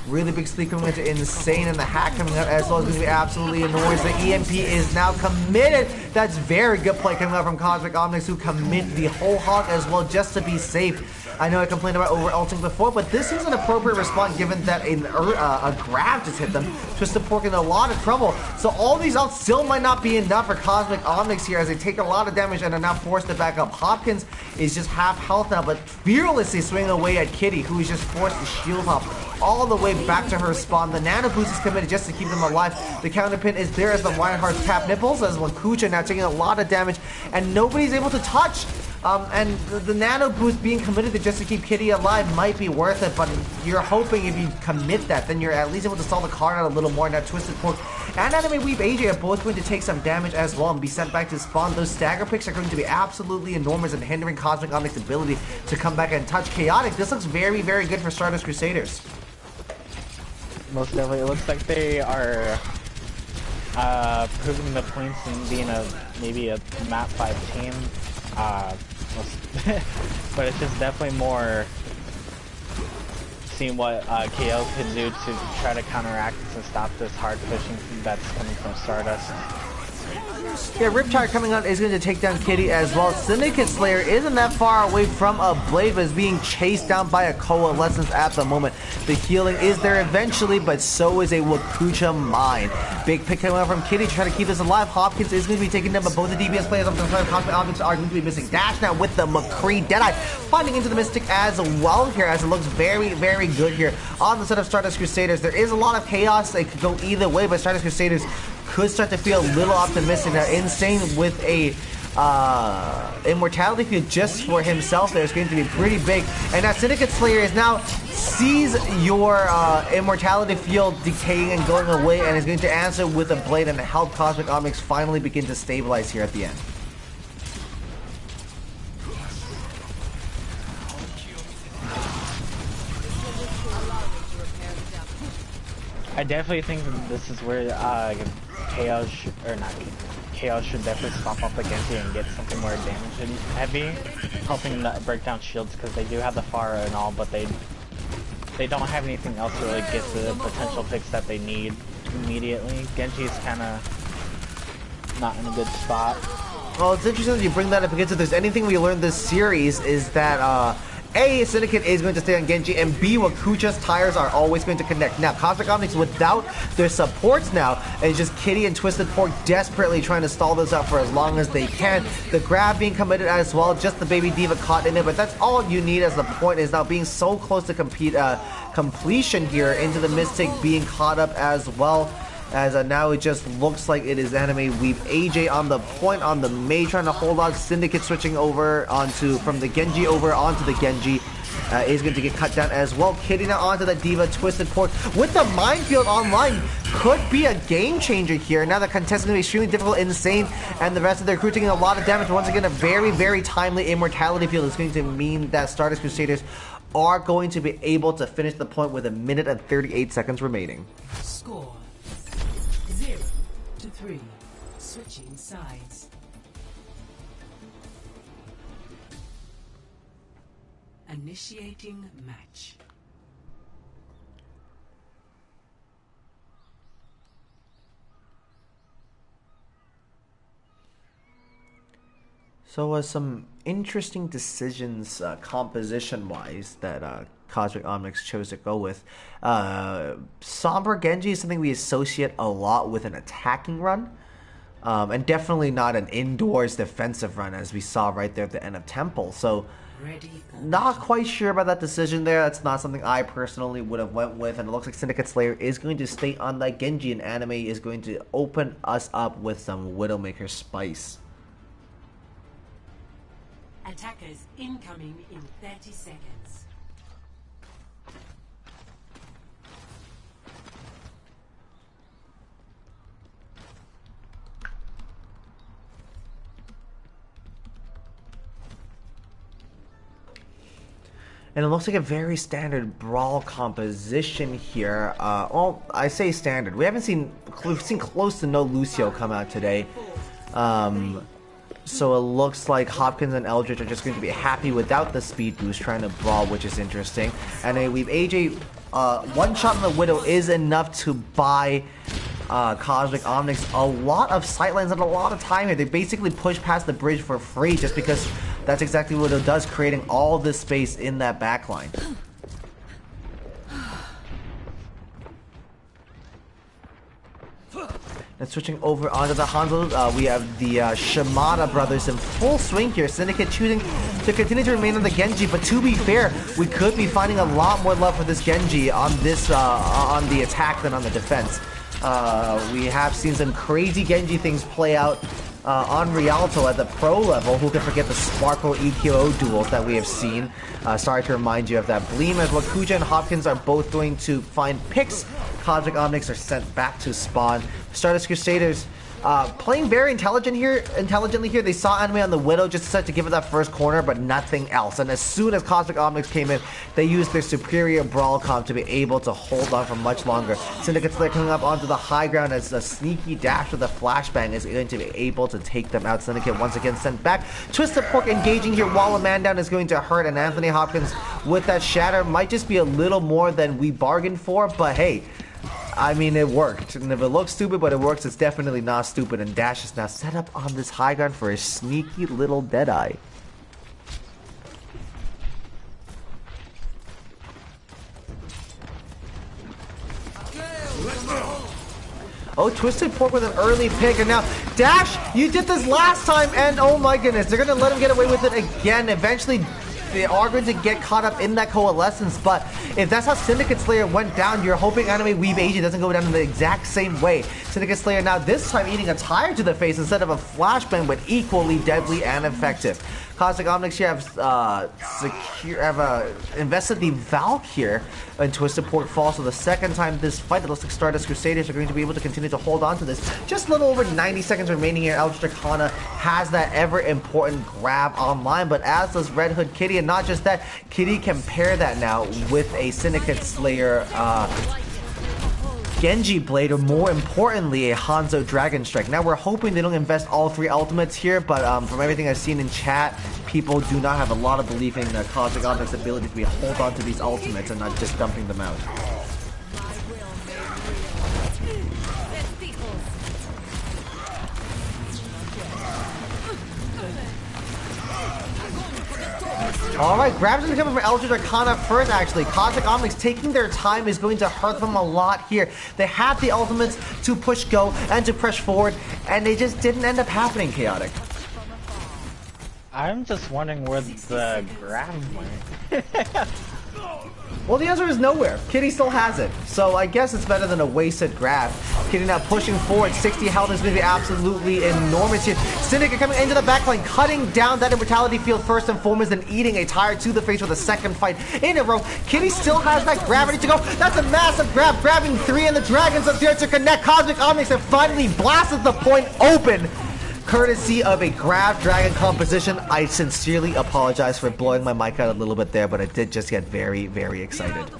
Really big sleep coming into Insane, and the hack coming out as well is going to be absolutely enormous. The EMP is now committed. That's very good play coming out from Cosmic Omnics, who commit the whole hog as well just to be safe. I know I complained about over-ulting before, but this is an appropriate response given that a grab just hit them. Twisted Pork in a lot of trouble. So all these ults still might not be enough for Cosmic Omnics here as they take a lot of damage and are now forced to back up. Hopkins is just half health now, but fearlessly swinging away at Kitty, who is just forced to shield hop all the way back to her spawn. The Nano Boost is committed just to keep them alive. The counterpin is there as the Reinhardt's tap nipples, as Wakucha now taking a lot of damage, and nobody's able to touch. And the Nano Boost being committed to just to keep Kitty alive might be worth it, but you're hoping if you commit that, then you're at least able to stall the card out a little more. Now Twisted Pork and Anime Weave AJ are both going to take some damage as well and be sent back to spawn. Those stagger picks are going to be absolutely enormous and hindering Cosmic Omnic's ability to come back and touch Chaotic. This looks very, very good for Stardust Crusaders. Most definitely. It looks like they are proving the points and being maybe a map 5 team. But it's just definitely more seeing what KO could do to try to counteract this and stop this hard pushing that's coming from Stardust. Yeah, Riptide coming out is going to take down Kitty as well. Syndicate Slayer isn't that far away from a Blade, but is being chased down by a Coalescence at the moment. The healing is there eventually, but so is a Wakucha Mine. Big pick coming out from Kitty to try to keep this alive. Hopkins is going to be taking down, but both the DBS players on the side of Cosmic Omnics are going to be missing. Dash now with the McCree Deadeye, finding into the Mystic as well here, as it looks very, very good here on the side of Stardust Crusaders. There is a lot of chaos. It could go either way, but Stardust Crusaders could start to feel a little optimistic. Now Insane with a immortality field just for himself there is going to be pretty big, and now Syndicate Slayer is now sees your immortality field decaying and going away, and is going to answer with a blade and help Cosmic Omnics finally begin to stabilize here at the end. I definitely think this is where Chaos Chaos should definitely swap off the Genji and get something more damage and heavy, helping break down shields, because they do have the Pharah and all, but they don't have anything else to really get the potential picks that they need immediately. Genji is kind of not in a good spot. Well, it's interesting that you bring that up, because if there's anything we learned this series is that A, Syndicate is going to stay on Genji, and B, Wakucha's tires are always going to connect. Now, Cosmic Omnics, without their supports now, it's just Kitty and Twisted Pork desperately trying to stall this out for as long as they can. The grab being committed as well, just the Baby Diva caught in it, but that's all you need, as the point is now being so close to completion here, into the Mystic being caught up as well. As now it just looks like it is Anime Weave AJ on the point on the Mei, trying to hold on. Syndicate switching over onto from the Genji over onto the Genji is going to get cut down as well. Kitty now onto the Diva. Twisted Pork with the minefield online could be a game changer here. Now the contest is going to be extremely difficult. Insane and the rest of their crew taking a lot of damage. Once again, a very, very timely immortality field is going to mean that Stardust Crusaders are going to be able to finish the point with 1 minute and 38 seconds remaining. Score 0-3. Switching sides. Initiating match. So some interesting decisions composition-wise that Cosmic Omnics chose to go with. Sombra Genji is something we associate a lot with an attacking run, and definitely not an indoors defensive run, as we saw right there at the end of Temple. So Ready for Not quite sure about that decision there. That's not something I personally would have went with. And it looks like Syndicate Slayer is going to stay on that Genji, and Anime is going to open us up with some Widowmaker spice. attackers incoming in 30 seconds. And it looks like a very standard brawl composition here. Well, I say standard. We haven't seen, we've seen close to no Lucio come out today. So it looks like Hopkins and Eldritch are just going to be happy without the speed boost, trying to brawl, which is interesting. And we've AJ, one shot on the Widow is enough to buy Cosmic Omnics a lot of sightlines and a lot of time here. They basically push past the bridge for free just because that's exactly what it does, creating all this space in that backline. And switching over onto the Hanzo, we have the Shimada brothers in full swing here. Syndicate choosing to continue to remain on the Genji, but to be fair, we could be finding a lot more love for this Genji on this on the attack than on the defense. We have seen some crazy Genji things play out on Rialto at the pro level. Who can forget the Sparkle EQO duels that we have seen? Sorry to remind you of that. Bleem as well. Kuja and Hopkins are both going to find picks. Cosmic Omnics are sent back to spawn. Stardust Crusaders playing very intelligently here. They saw Anime on the Widow, just decided to give it that first corner, but nothing else. And as soon as Cosmic Omnics came in, they used their superior brawl comp to be able to hold on for much longer. Syndicate Slayer coming up onto the high ground as a sneaky dash with a flashbang is going to be able to take them out. Syndicate once again sent back. Twisted Pork engaging here while a man down is going to hurt, and Anthony Hopkins with that shatter might just be a little more than we bargained for, but hey, I mean, it worked. And if it looks stupid, but it works, it's definitely not stupid. And Dash is now set up on this high ground for a sneaky little Deadeye. Oh, Twisted Pork with an early pick, and now Dash, you did this last time, and oh my goodness, they're gonna let him get away with it again. Eventually, they are going to get caught up in that coalescence, but if that's how Syndicate Slayer went down, you're hoping Anime Weave Agent doesn't go down in the exact same way. Syndicate Slayer now this time eating a tire to the face instead of a flashbang, but equally deadly and effective. Cosmic Omnics here have invested the Valk here, and Twisted Pork falls for the second time this fight. It looks like Stardust Crusaders are going to be able to continue to hold on to this. Just a little over 90 seconds remaining here. Eldritch Arcana has that ever important grab online, but as does Red Hood Kitty, and not just that, Kitty can pair that now with a Syndicate Slayer Genji Blade, or more importantly, a Hanzo Dragon Strike. Now we're hoping they don't invest all three ultimates here, but from everything I've seen in chat, people do not have a lot of belief in Cosmic Omnic's ability to be hold on to these ultimates and not just dumping them out. Alright, grabs are coming from Eldritch Arcana first, actually. Cosmic Omnics taking their time is going to hurt them a lot here. They had the ultimates to push go and to press forward, and they just didn't end up happening, Chaotic. I'm just wondering where the grab went. Well, the answer is nowhere. Kitty still has it, so I guess it's better than a wasted grab. Kitty now pushing forward. 60 health is going to be absolutely enormous here. Syndicate coming into the backline, cutting down that immortality field first and foremost, and eating a tire to the face with a second fight in a row. Kitty still has that grab ready to go. That's a massive grab, grabbing three, and the Dragons are there to connect. Cosmic Omnics have finally blasted the point open, courtesy of a grab dragon composition. I sincerely apologize for blowing my mic out a little bit there, but I did just get very, very excited.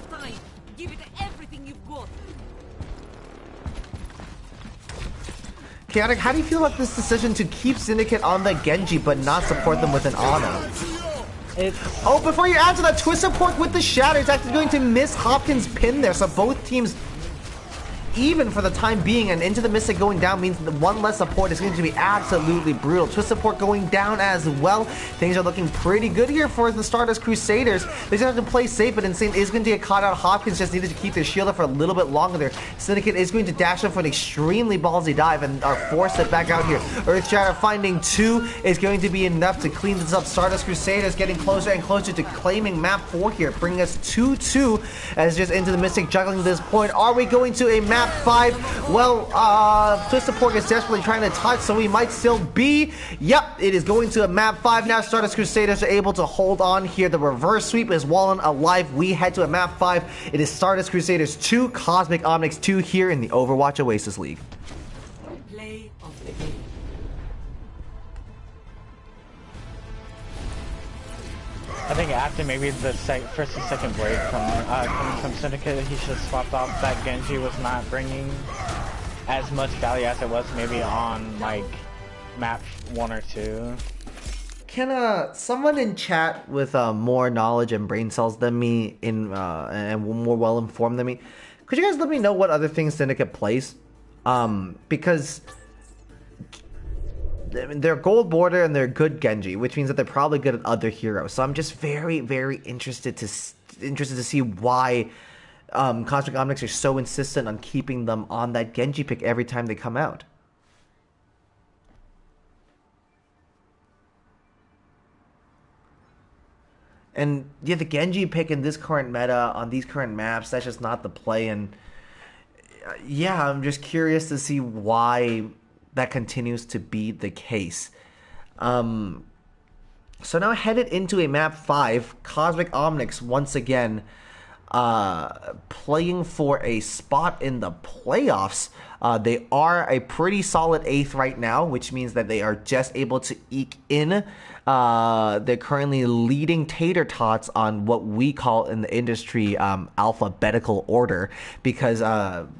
Give it everything you've got. Chaotic, how do you feel about this decision to keep Syndicate on the Genji but not support them with an Ana? Oh, before you answer that, Twisted Pork with the shatter is actually going to miss Hopkins' pin there, so both teams even for the time being, and Into the Mystic going down means that one less support is going to be absolutely brutal. Twist support going down as well. Things are looking pretty good here for the Stardust Crusaders. They just have to play safe, but Insane is going to get caught out. Hopkins just needed to keep their shield up for a little bit longer there. Syndicate is going to dash up for an extremely ballsy dive and are forced it back out here. Earthshatter finding 2 is going to be enough to clean this up. Stardust Crusaders getting closer and closer to claiming map 4 here, bringing us 2-2 as just Into the Mystic juggling this point. Are we going to a map 5? Well, Twist support is desperately trying to touch, so we might still be. Yep, it is going to a map 5 now. Stardust Crusaders are able to hold on here. The reverse sweep is Wallen alive. We head to a map 5. It is Stardust Crusaders 2, Cosmic Omnics 2 here in the Overwatch Oasis League. Play of the game. I think after maybe the first and second break from coming from Syndicate, he should have swapped off. That Genji was not bringing as much value as it was maybe on like map 1 or 2. Can someone in chat with more knowledge and brain cells than me and more well informed than me, could you guys let me know what other things Syndicate plays? Because they're gold border and they're good Genji, which means that they're probably good at other heroes. So I'm just very, very interested to see why Cosmic Omnics are so insistent on keeping them on that Genji pick every time they come out. And yeah, the Genji pick in this current meta on these current maps, that's just not the play. And yeah, I'm just curious to see why that continues to be the case. So now headed into a map 5, Cosmic Omnics once again playing for a spot in the playoffs. They are a pretty solid 8th right now, which means that they are just able to eke in. They're currently leading Tater Tots on what we call in the industry alphabetical order, because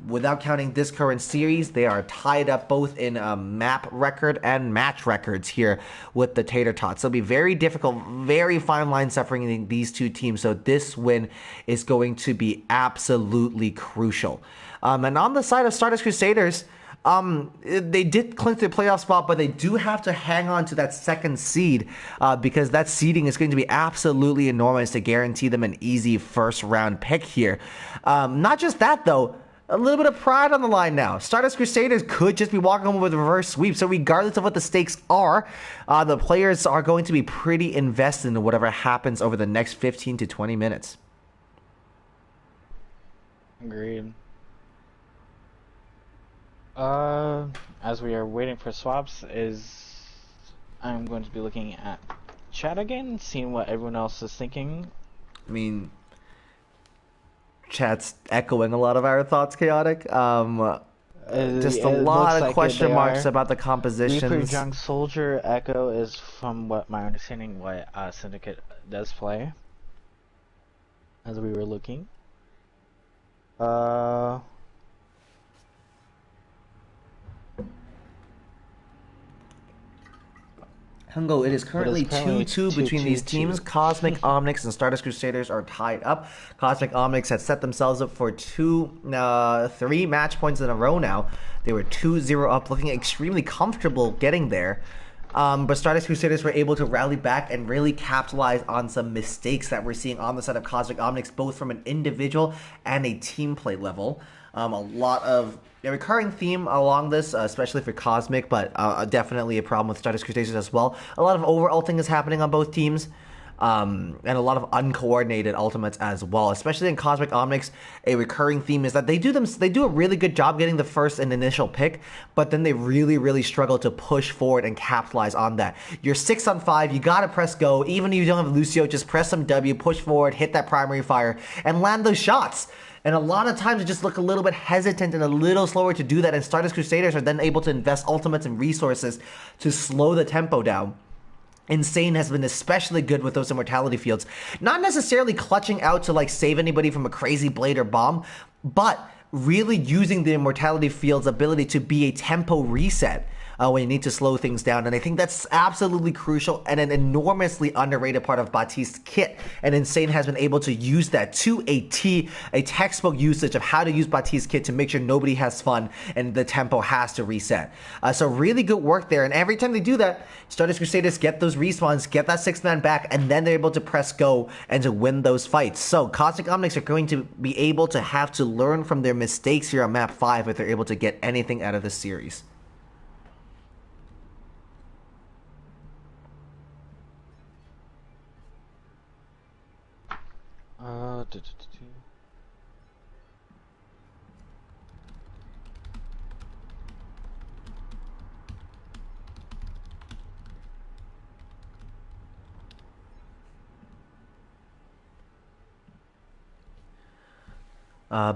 without counting this current series, they are tied up both in map record and match records here with the Tater Tots. So it'll be very difficult, very fine line separating these two teams. So this win is going to be absolutely crucial. And on the side of Stardust Crusaders, they did clinch their playoff spot, but they do have to hang on to that second seed because that seeding is going to be absolutely enormous to guarantee them an easy first round pick here. Not just that though, a little bit of pride on the line now. Stardust Crusaders could just be walking home with a reverse sweep, so regardless of what the stakes are, the players are going to be pretty invested in whatever happens over the next 15 to 20 minutes. Agreed. As we are waiting for swaps, I'm going to be looking at chat again, seeing what everyone else is thinking. I mean, chat's echoing a lot of our thoughts, Chaotic. Just a lot of question marks about the compositions. Reaper Young Soldier Echo is, from what my understanding, what Syndicate does play. As we were looking. Hungo, it is currently 2-2 between these teams. Cosmic Omnics and Stardust Crusaders are tied up. Cosmic Omnics had set themselves up for 3 match points in a row now. They were 2-0 up, looking extremely comfortable getting there. But Stardust Crusaders were able to rally back and really capitalize on some mistakes that we're seeing on the side of Cosmic Omnics, both from an individual and a team play level. A lot of a recurring theme along this, especially for Cosmic, but definitely a problem with Stardust Crusaders as well. A lot of over-ulting is happening on both teams, and a lot of uncoordinated ultimates as well. Especially in Cosmic Omnics, a recurring theme is that they do a really good job getting the first and initial pick, but then they really struggle to push forward and capitalize on that. You're 6 on 5, you gotta press go. Even if you don't have Lucio, just press some W, push forward, hit that primary fire, and land those shots. And a lot of times, it just look a little bit hesitant and a little slower to do that. And Stardust Crusaders are then able to invest ultimates and resources to slow the tempo down. Insane has been especially good with those immortality fields. Not necessarily clutching out to like save anybody from a crazy blade or bomb, but really using the immortality field's ability to be a tempo reset. when you need to slow things down. And I think that's absolutely crucial and an enormously underrated part of Baptiste's kit. And Insane has been able to use that to a T, a textbook usage of how to use Baptiste's kit to make sure nobody has fun and the tempo has to reset. So really good work there. And every time they do that, Stardust Crusaders get those respawns, get that 6-man back, and then they're able to press go and to win those fights. So Cosmic Omnics are going to be able to have to learn from their mistakes here on map 5 if they're able to get anything out of this series.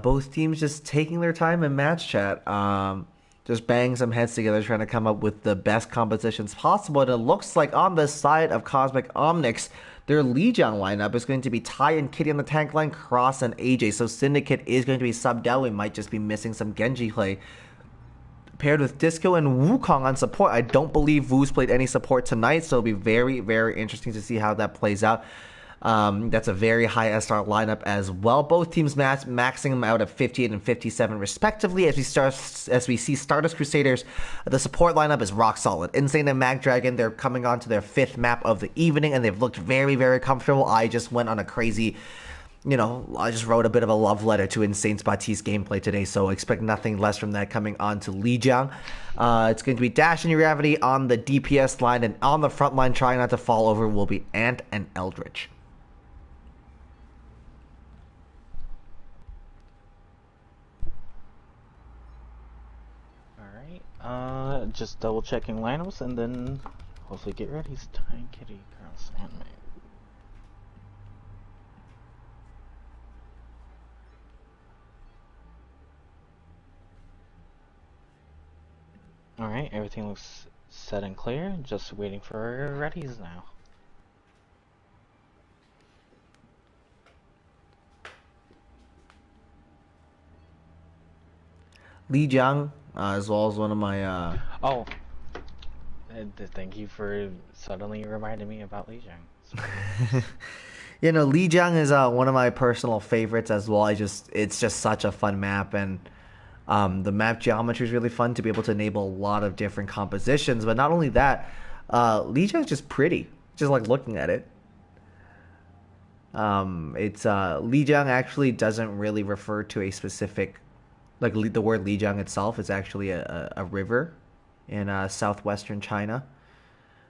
Both teams just taking their time in match chat, just banging some heads together, trying to come up with the best compositions possible. And it looks like on the side of Cosmic Omnics, their Lijiang lineup is going to be Tai and Kitty on the tank line, Cross and AJ. So Syndicate is going to be subbed out. We might just be missing some Genji play. Paired with Disco and Wukong on support. I don't believe Wu's played any support tonight, so it'll be very, very interesting to see how that plays out. That's a very high SR lineup as well. Both teams maxing them out at 58 and 57 respectively. As we see Stardust Crusaders, the support lineup is rock solid. Insane and Mag Dragon, they're coming on to their 5th map of the evening, and they've looked very, very comfortable. I just went on a crazy, I just wrote a bit of a love letter to Insane's Baptiste gameplay today, so expect nothing less from that coming on to Lijiang. It's going to be Dash and Gravity on the DPS line, and on the front line, trying not to fall over, will be Ant and Eldritch. Just double checking lineups and then hopefully get ready. It's Time Kitty, Cross, and Meg. Alright, everything looks set and clear. Just waiting for readies now. Lijiang, as well as one of my thank you for suddenly reminding me about Lijiang. Lijiang is one of my personal favorites as well. It's just such a fun map, and the map geometry is really fun to be able to enable a lot of different compositions. But not only that, Lijiang is just pretty, just like looking at it. Lijiang actually doesn't really refer to a specific, like the word Lijiang itself is actually a river in southwestern China,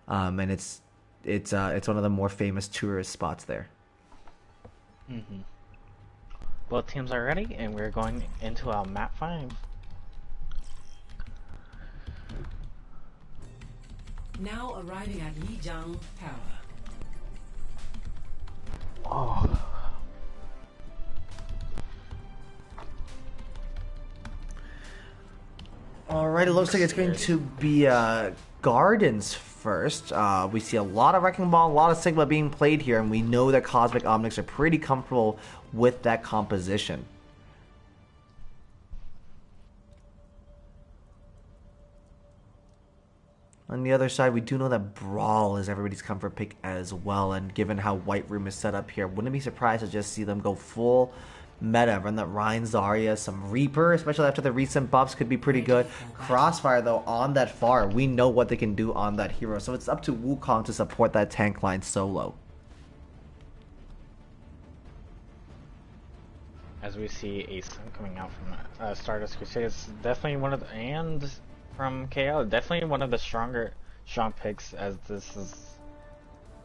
and it's one of the more famous tourist spots there. Mm-hmm. Both teams are ready, and we're going into our map 5. Now arriving at Lijiang Tower. Oh. Alright, it looks like it's going to be Gardens first. We see a lot of Wrecking Ball, a lot of Sigma being played here, and we know that Cosmic Omnics are pretty comfortable with that composition. On the other side, we do know that Brawl is everybody's comfort pick as well, and given how White Room is set up here, wouldn't be surprised to just see them go full meta, run that Ryan Zarya, some Reaper, especially after the recent buffs, could be pretty good. Crossfire, though, on that far, we know what they can do on that hero, so it's up to Wukong to support that tank line solo. As we see Ace coming out from Stardust Crusaders, definitely one of the, and from KO, definitely one of the strong picks, as this is,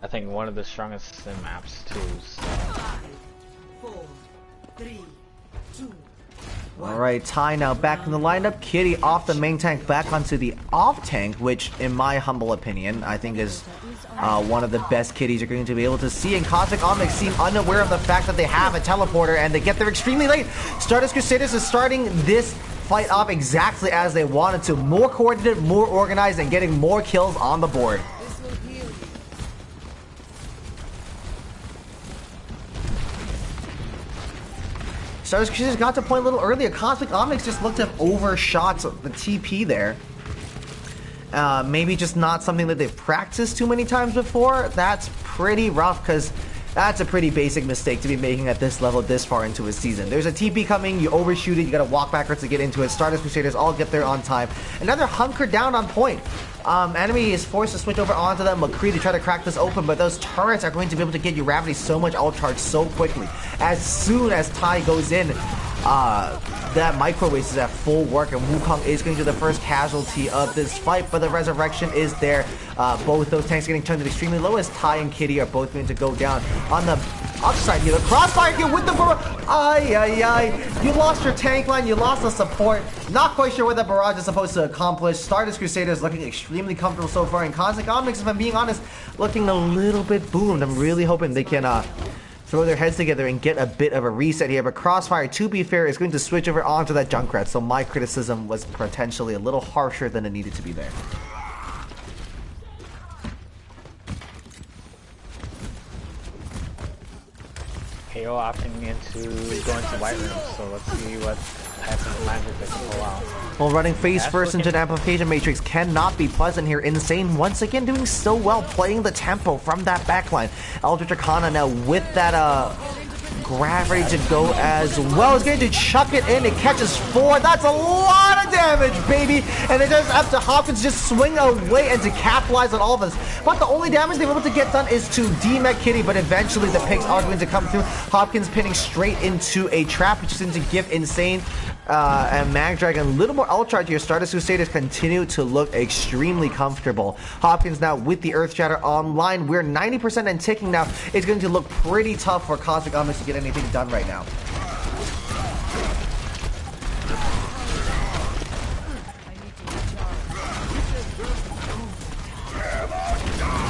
I think, one of the strongest sim maps too. So. 5, 4, 3, 2, 1. Alright, Tai now back in the lineup. Kitty off the main tank, back onto the off tank, which, in my humble opinion, I think is one of the best Kitties you're going to be able to see. And Cosmic Omnics seem unaware of the fact that they have a teleporter, and they get there extremely late. Stardust Crusaders is starting this fight off exactly as they wanted to. More coordinated, more organized, and getting more kills on the board. Stardust Crusaders got to point a little earlier. Cosmic Omnics just looked to have overshot the TP there. maybe just not something that they've practiced too many times before, that's pretty rough because that's a pretty basic mistake to be making at this level this far into a season. There's a TP coming, you overshoot it, you gotta walk backwards to get into it. Stardust Crusaders all get there on time. And now they're hunkered down on point. Enemy is forced to switch over onto them. McCree to try to crack this open, but those turrets are going to be able to get Uravity so much ult charge so quickly. As soon as Tai goes in, that microwave is at full work, and Wukong is going to be the first casualty of this fight, but the resurrection is there. Both those tanks getting turned extremely low as Tai and Kitty are both going to go down. On the upside here, the crossfire here with the barrage. You lost your tank line, you lost the support. Not quite sure what that barrage is supposed to accomplish. Stardust Crusaders looking extremely comfortable so far, and Cosmic Omnics, if I'm being honest, looking a little bit boomed. I'm really hoping they can throw their heads together and get a bit of a reset here. But Crossfire, to be fair, is going to switch over onto that Junkrat, so my criticism was potentially a little harsher than it needed to be there. KO opting into going to White Room, so let's see what type of magic they can pull out. Well, running face first into an amplification matrix cannot be pleasant here. Insane once again doing so well, playing the tempo from that backline. Eldritch Arcana now with that grab ready to go as well. It's going to chuck it in. It catches 4. That's a lot of damage, baby. And it does up to Hopkins just swing away and to capitalize on all of this. But the only damage they were able to get done is to demech Kitty, but eventually the picks are going to come through. Hopkins pinning straight into a trap, which is going to give Insane and Mag Dragon a little more ult charge here. Stardust Crusaders continue to look extremely comfortable. Hopkins now with the Earth Shatter online. We're 90% and ticking now. It's going to look pretty tough for Cosmic Omnics to get anything done right now.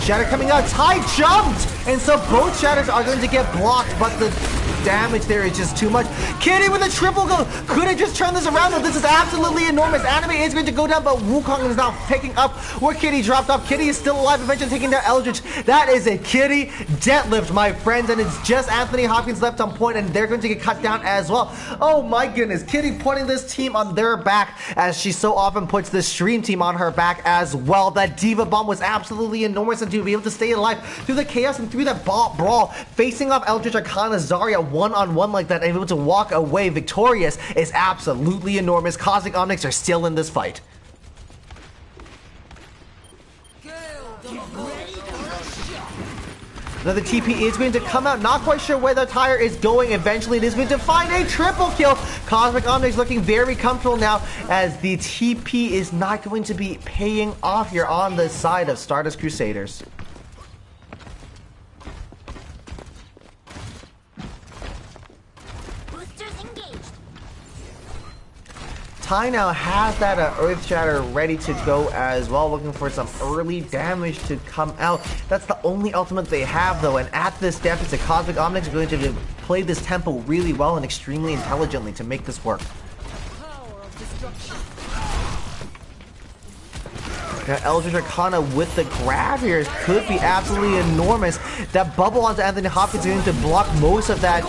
Shatter coming out. Tai jumped! And so both Shatters are going to get blocked, but the damage there is just too much. Kitty with a triple go. Could have just turned this around, though. This is absolutely enormous. Anime is going to go down, but Wukong is now picking up where Kitty dropped off. Kitty is still alive, eventually taking down Eldritch. That is a Kitty deadlift, my friends, and it's just Anthony Hopkins left on point, and they're going to get cut down as well. Oh my goodness. Kitty putting this team on their back, as she so often puts the stream team on her back as well. That Diva Bomb was absolutely enormous, and to be able to stay alive through the chaos and through that brawl, facing off Eldritch Arcana Zarya one-on-one like that and able to walk away victorious is absolutely enormous. Cosmic Omnics are still in this fight. Another TP is going to come out. Not quite sure where the tire is going. Eventually, it is going to find a triple kill. Cosmic Omnics looking very comfortable now, as the TP is not going to be paying off here on the side of Stardust Crusaders. Tai now has that Earth Shatter ready to go as well, looking for some early damage to come out. That's the only ultimate they have, though, and at this deficit, Cosmic Omnics are going to play this tempo really well and extremely intelligently to make this work. Now, Eldritch Arcana with the grab here could be absolutely enormous. That bubble onto Anthony Hopkins is going to block most of that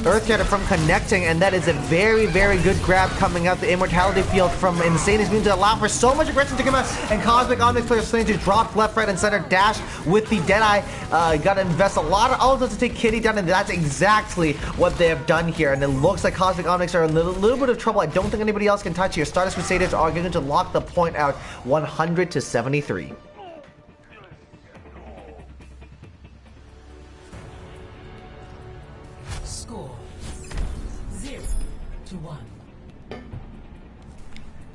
Earth Shatter from connecting, and that is a very, very good grab coming out. The Immortality Field from Insane is going to allow for so much aggression to come out, and Cosmic Omnics players going to drop left, right, and center dash with the Deadeye. Got to invest a lot of ultimates to take Kitty down, and that's exactly what they have done here. And it looks like Cosmic Omnics are in a little bit of trouble. I don't think anybody else can touch here. Stardust Crusaders are going to lock the point out 100 to 73. Score 0-1.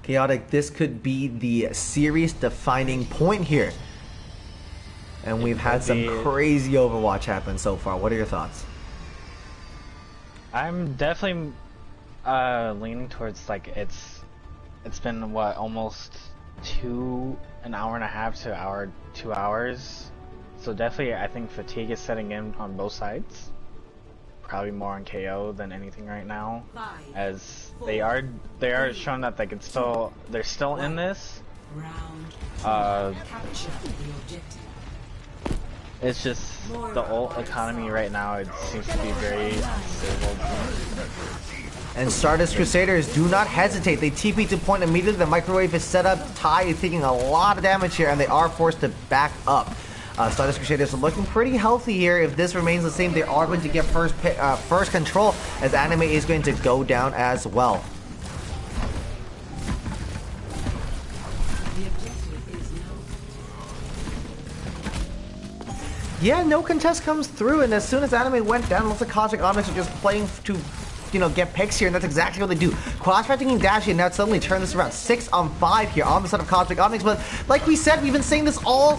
Chaotic, this could be the series defining point here. And we've had some crazy Overwatch happen so far. What are your thoughts? I'm definitely leaning towards, like, it's been what, almost an hour and a half to 2 hours, so definitely I think fatigue is setting in on both sides, probably more on KO than anything right now, as they are showing that they can they're still in this. It's just the ult economy right now, it seems to be very stable. And Stardust Crusaders do not hesitate. They TP to point immediately. The microwave is set up. Tai is taking a lot of damage here, and they are forced to back up. Stardust Crusaders are looking pretty healthy here. If this remains the same, they are going to get first control, as Anime is going to go down as well. The objective is now. Yeah, no contest comes through, and as soon as Anime went down, it looks like Cosmic Omnics are just playing to, you know, get picks here, and that's exactly what they do. Crossfighting and Dashi, and now suddenly turn this around 6-on-5 here on the side of Cosmic Omnics. But like we said, we've been saying this all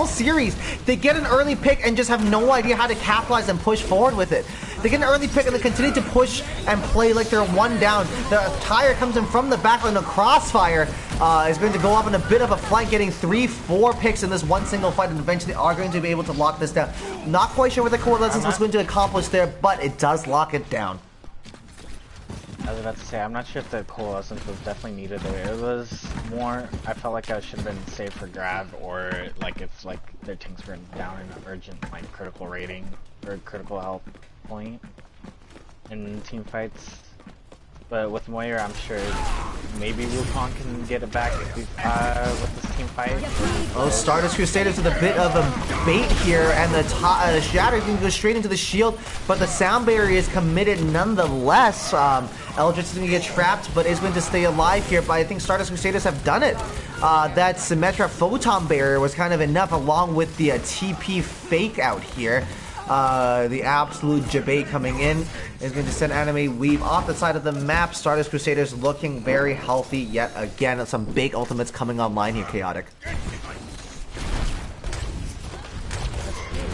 series. They get an early pick and just have no idea how to capitalize and push forward with it. They get an early pick and they continue to push and play like they're one down. The tire comes in from the back line. The Crossfire is going to go up in a bit of a flank, getting 3-4 picks in this one single fight, and eventually are going to be able to lock this down. Not quite sure what the Coalescence was going to accomplish there, but it does lock it down. I was about to say, I'm not sure if the Coalescence was definitely needed there. It was more, I felt like I should have been saved for grab, or like if like their tanks were down in an urgent like critical rating or critical health point in team fights. But with Moira, I'm sure maybe Wukong can get it back with this team fight. Oh, Stardust Crusaders with a bit of a bait here, and the Shatter can go straight into the shield, but the sound barrier is committed nonetheless. Eldritch is going to get trapped, but is going to stay alive here, but I think Stardust Crusaders have done it. That Symmetra Photon barrier was kind of enough, along with the TP fake out here. The absolute Jabay coming in is going to send Anime Weave off the side of the map. Stardust Crusaders looking very healthy yet again. Some big ultimates coming online here, Chaotic.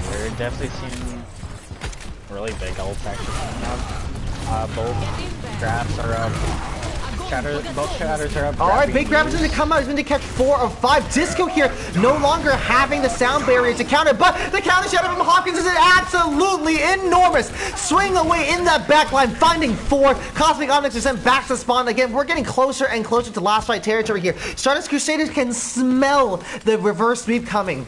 We're definitely seeing really big ults actually coming up. Both grabs are up. Both shatters are up. Alright, big grab is going to come out. He's going to catch 4 of 5. Disco here no longer having the sound barrier to counter, but the counter shatter from Hopkins is absolutely enormous. Swing away in that back line, finding 4. Cosmic Omnics are sent back to spawn again. We're getting closer and closer to last fight territory here. Stardust Crusaders can smell the reverse sweep coming.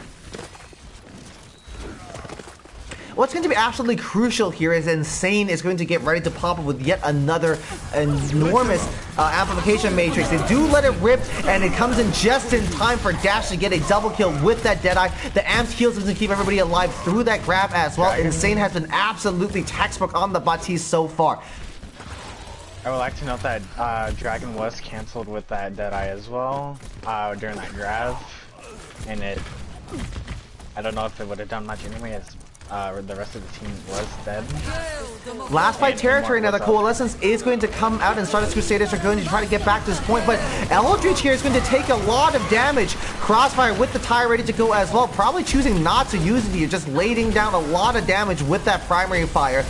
What's going to be absolutely crucial here is Insane is going to get ready to pop up with yet another enormous amplification matrix. They do let it rip, and it comes in just in time for Dash to get a double kill with that Deadeye. The Amped heals to keep everybody alive through that grab as well. Insane has been absolutely textbook on the Baptiste so far. I would like to note that Dragon was cancelled with that Deadeye as well during that grab, and I don't know if it would have done much anyway, as the rest of the team was dead. Last fight territory now. The Coalescence is going to come out, and Stardust Crusaders are going to try to get back to this point, but Eldritch here is going to take a lot of damage. Crossfire with the tire ready to go as well, probably choosing not to use it here, just laying down a lot of damage with that primary fire.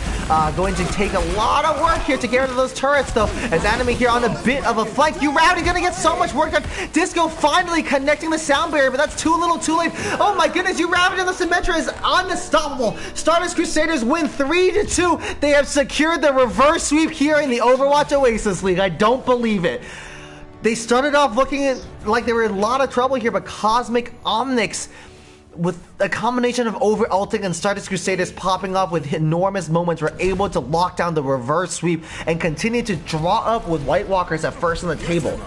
Going to take a lot of work here to get rid of those turrets though, as Anime here on a bit of a flank. You Rowdy gonna get so much work done. Disco finally connecting the sound barrier, but that's too little too late. Oh my goodness, you Rowdy and the Symmetra is unstoppable. Stardust Crusaders win 3-2. They have secured the reverse sweep here in the Overwatch Oasis League. I don't believe it. They started off looking like they were in a lot of trouble here, but Cosmic Omnics, with a combination of over-ulting and Stardust Crusaders popping up with enormous moments, were able to lock down the reverse sweep and continue to draw up with White Walkers at first on the table.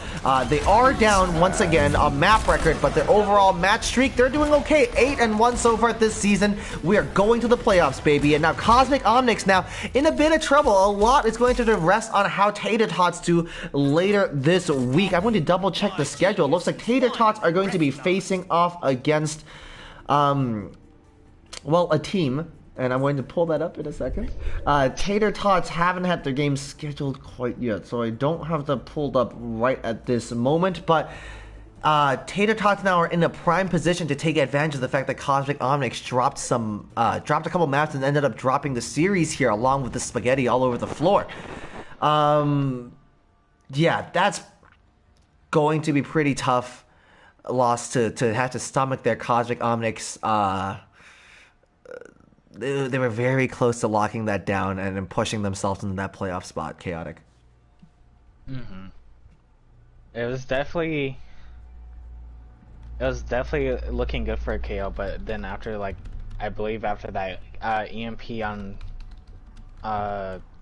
They are down once again on map record, but their overall match streak, they're doing okay. 8-1 so far this season. We are going to the playoffs, baby. And now Cosmic Omnics now in a bit of trouble. A lot is going to rest on how Tater Tots do later this week. I'm going to double check the schedule. It looks like Tater Tots are going to be facing off against well, a team, and I'm going to pull that up in a second. Tater Tots haven't had their game scheduled quite yet, so I don't have that pulled up right at this moment, but Tater Tots now are in a prime position to take advantage of the fact that Cosmic Omnics dropped a couple maps and ended up dropping the series here along with the spaghetti all over the floor. Yeah, that's going to be pretty tough loss to have to stomach their Cosmic Omnics. They were very close to locking that down and pushing themselves into that playoff spot. Chaotic. Mm-hmm. It was definitely looking good for a KO, but then after, like, I believe after that EMP on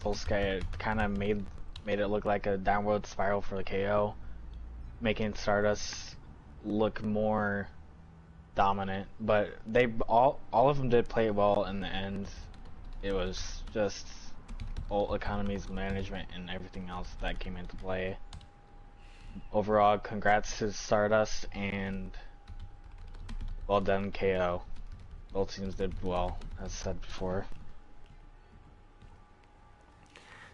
Full Sky, it kind of made made it look like a downward spiral for the KO, making Stardust look more dominant. But they all of them did play well in the end. It was just ult economies, management, and everything else that came into play. Overall, congrats to Stardust and well done KO. Both teams did well, as said before.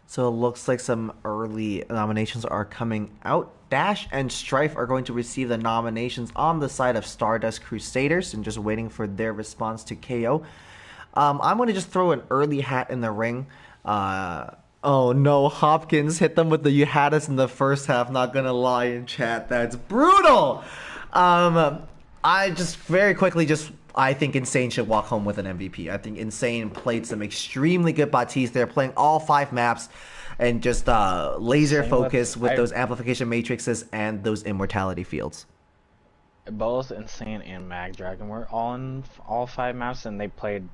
So it looks like some early nominations are coming out. Dash and Strife are going to receive the nominations on the side of Stardust Crusaders and just waiting for their response to KO. I'm going to just throw an early hat in the ring. Oh no, Hopkins hit them with the "you had us" in the first half. Not going to lie in chat. That's brutal. I just very quickly I think Insane should walk home with an MVP. I think Insane played some extremely good Baptiste. They're playing all 5 maps and just laser focus with those amplification matrices and those immortality fields. Both Insane and Mag Dragon were all in all 5 maps, and they played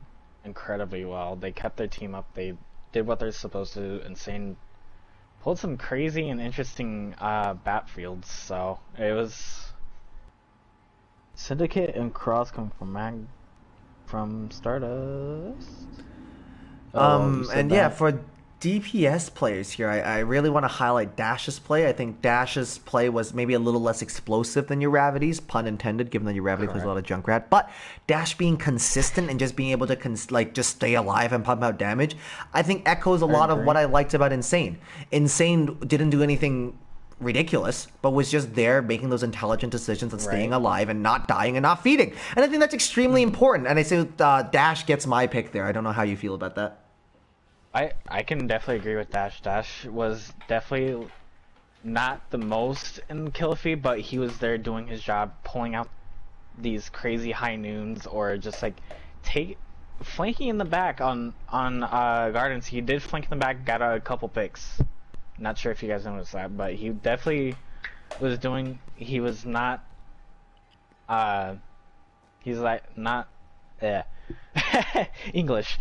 incredibly well. They kept their team up. They did what they're supposed to do. Insane pulled some crazy and interesting bat fields, so it was... Syndicate and Cross come from Stardust. And yeah, for DPS players here, I really want to highlight Dash's play. I think Dash's play was maybe a little less explosive than Uravity's, pun intended, given that Uravity plays a lot of Junkrat. But Dash being consistent and just being able to just stay alive and pump out damage, I think echoes a lot of what I liked about Insane. Insane didn't do anything ridiculous, but was just there making those intelligent decisions and staying alive and not dying and not feeding. And I think that's extremely important. And I say Dash gets my pick there. I don't know how you feel about that. I can definitely agree with Dash. Dash was definitely not the most in kill feed, but he was there doing his job, pulling out these crazy high noons or just like flanking in the back on Gardens. He did flank in the back, got a couple picks. Not sure if you guys noticed that, but he definitely was doing. He was not. He's like not. English.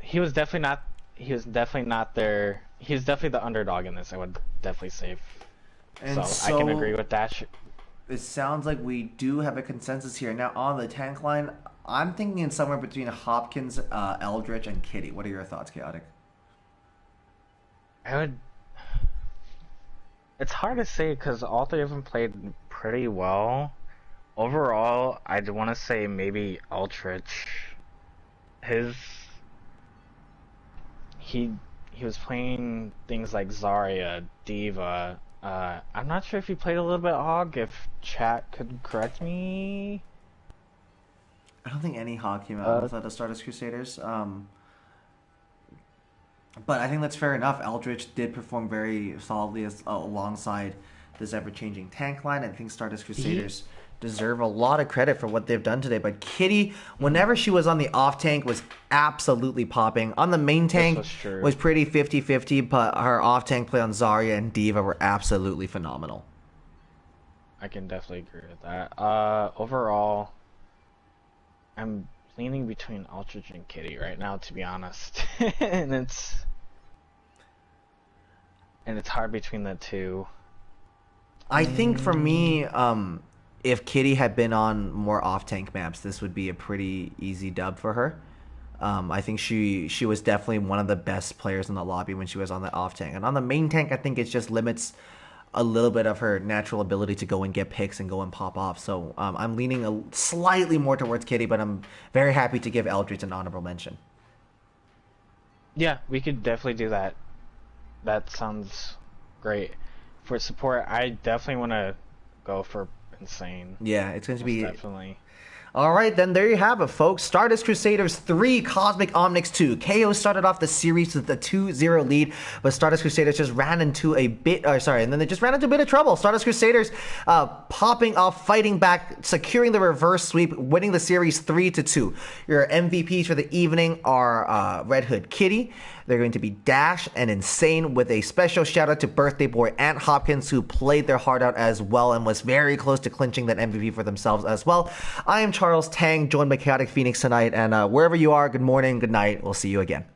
He was definitely not. He was definitely not there. He was definitely the underdog in this. I would definitely say. And so I can agree with that. It sounds like we do have a consensus here. Now on the tank line, I'm thinking somewhere between Hopkins, Eldritch, and Kitty. What are your thoughts, Chaotic? It's hard to say because all 3 of them played pretty well. Overall, I'd want to say maybe Eldritch. He was playing things like Zarya, Diva. I'm not sure if he played a little bit Hog. If chat could correct me. I don't think any Hog came out outside the Stardust Crusaders. But I think that's fair enough. Eldritch did perform very solidly alongside this ever-changing tank line. I think Stardust Crusaders deserve a lot of credit for what they've done today. But Kitty, whenever she was on the off-tank, was absolutely popping. On the main tank was pretty 50-50, but her off-tank play on Zarya and Diva were absolutely phenomenal. I can definitely agree with that. Overall, I'm leaning between Eldritch and Kitty right now, to be honest. and it's hard between the two. I think for me, if Kitty had been on more off-tank maps, this would be a pretty easy dub for her. I think she was definitely one of the best players in the lobby when she was on the off-tank. And on the main tank, I think it just limits a little bit of her natural ability to go and get picks and go and pop off. So I'm leaning slightly more towards Kitty, but I'm very happy to give Eldritch an honorable mention. Yeah, we could definitely do that. That sounds great. For support, I definitely want to go for Insane. Yeah, it's going to be... Definitely. All right, then there you have it, folks. Stardust Crusaders 3, Cosmic Omnics 2. KO started off the series with a 2-0 lead, but Stardust Crusaders just ran into a bit... and then they just ran into a bit of trouble. Stardust Crusaders popping off, fighting back, securing the reverse sweep, winning the series 3-2. Your MVPs for the evening are Red Hood Kitty. They're going to be Dash and Insane, with a special shout out to birthday boy Ant Hopkins, who played their heart out as well and was very close to clinching that MVP for themselves as well. I am Charles Tang, joined by Chaotic Phoenix tonight, and wherever you are, good morning, good night. We'll see you again.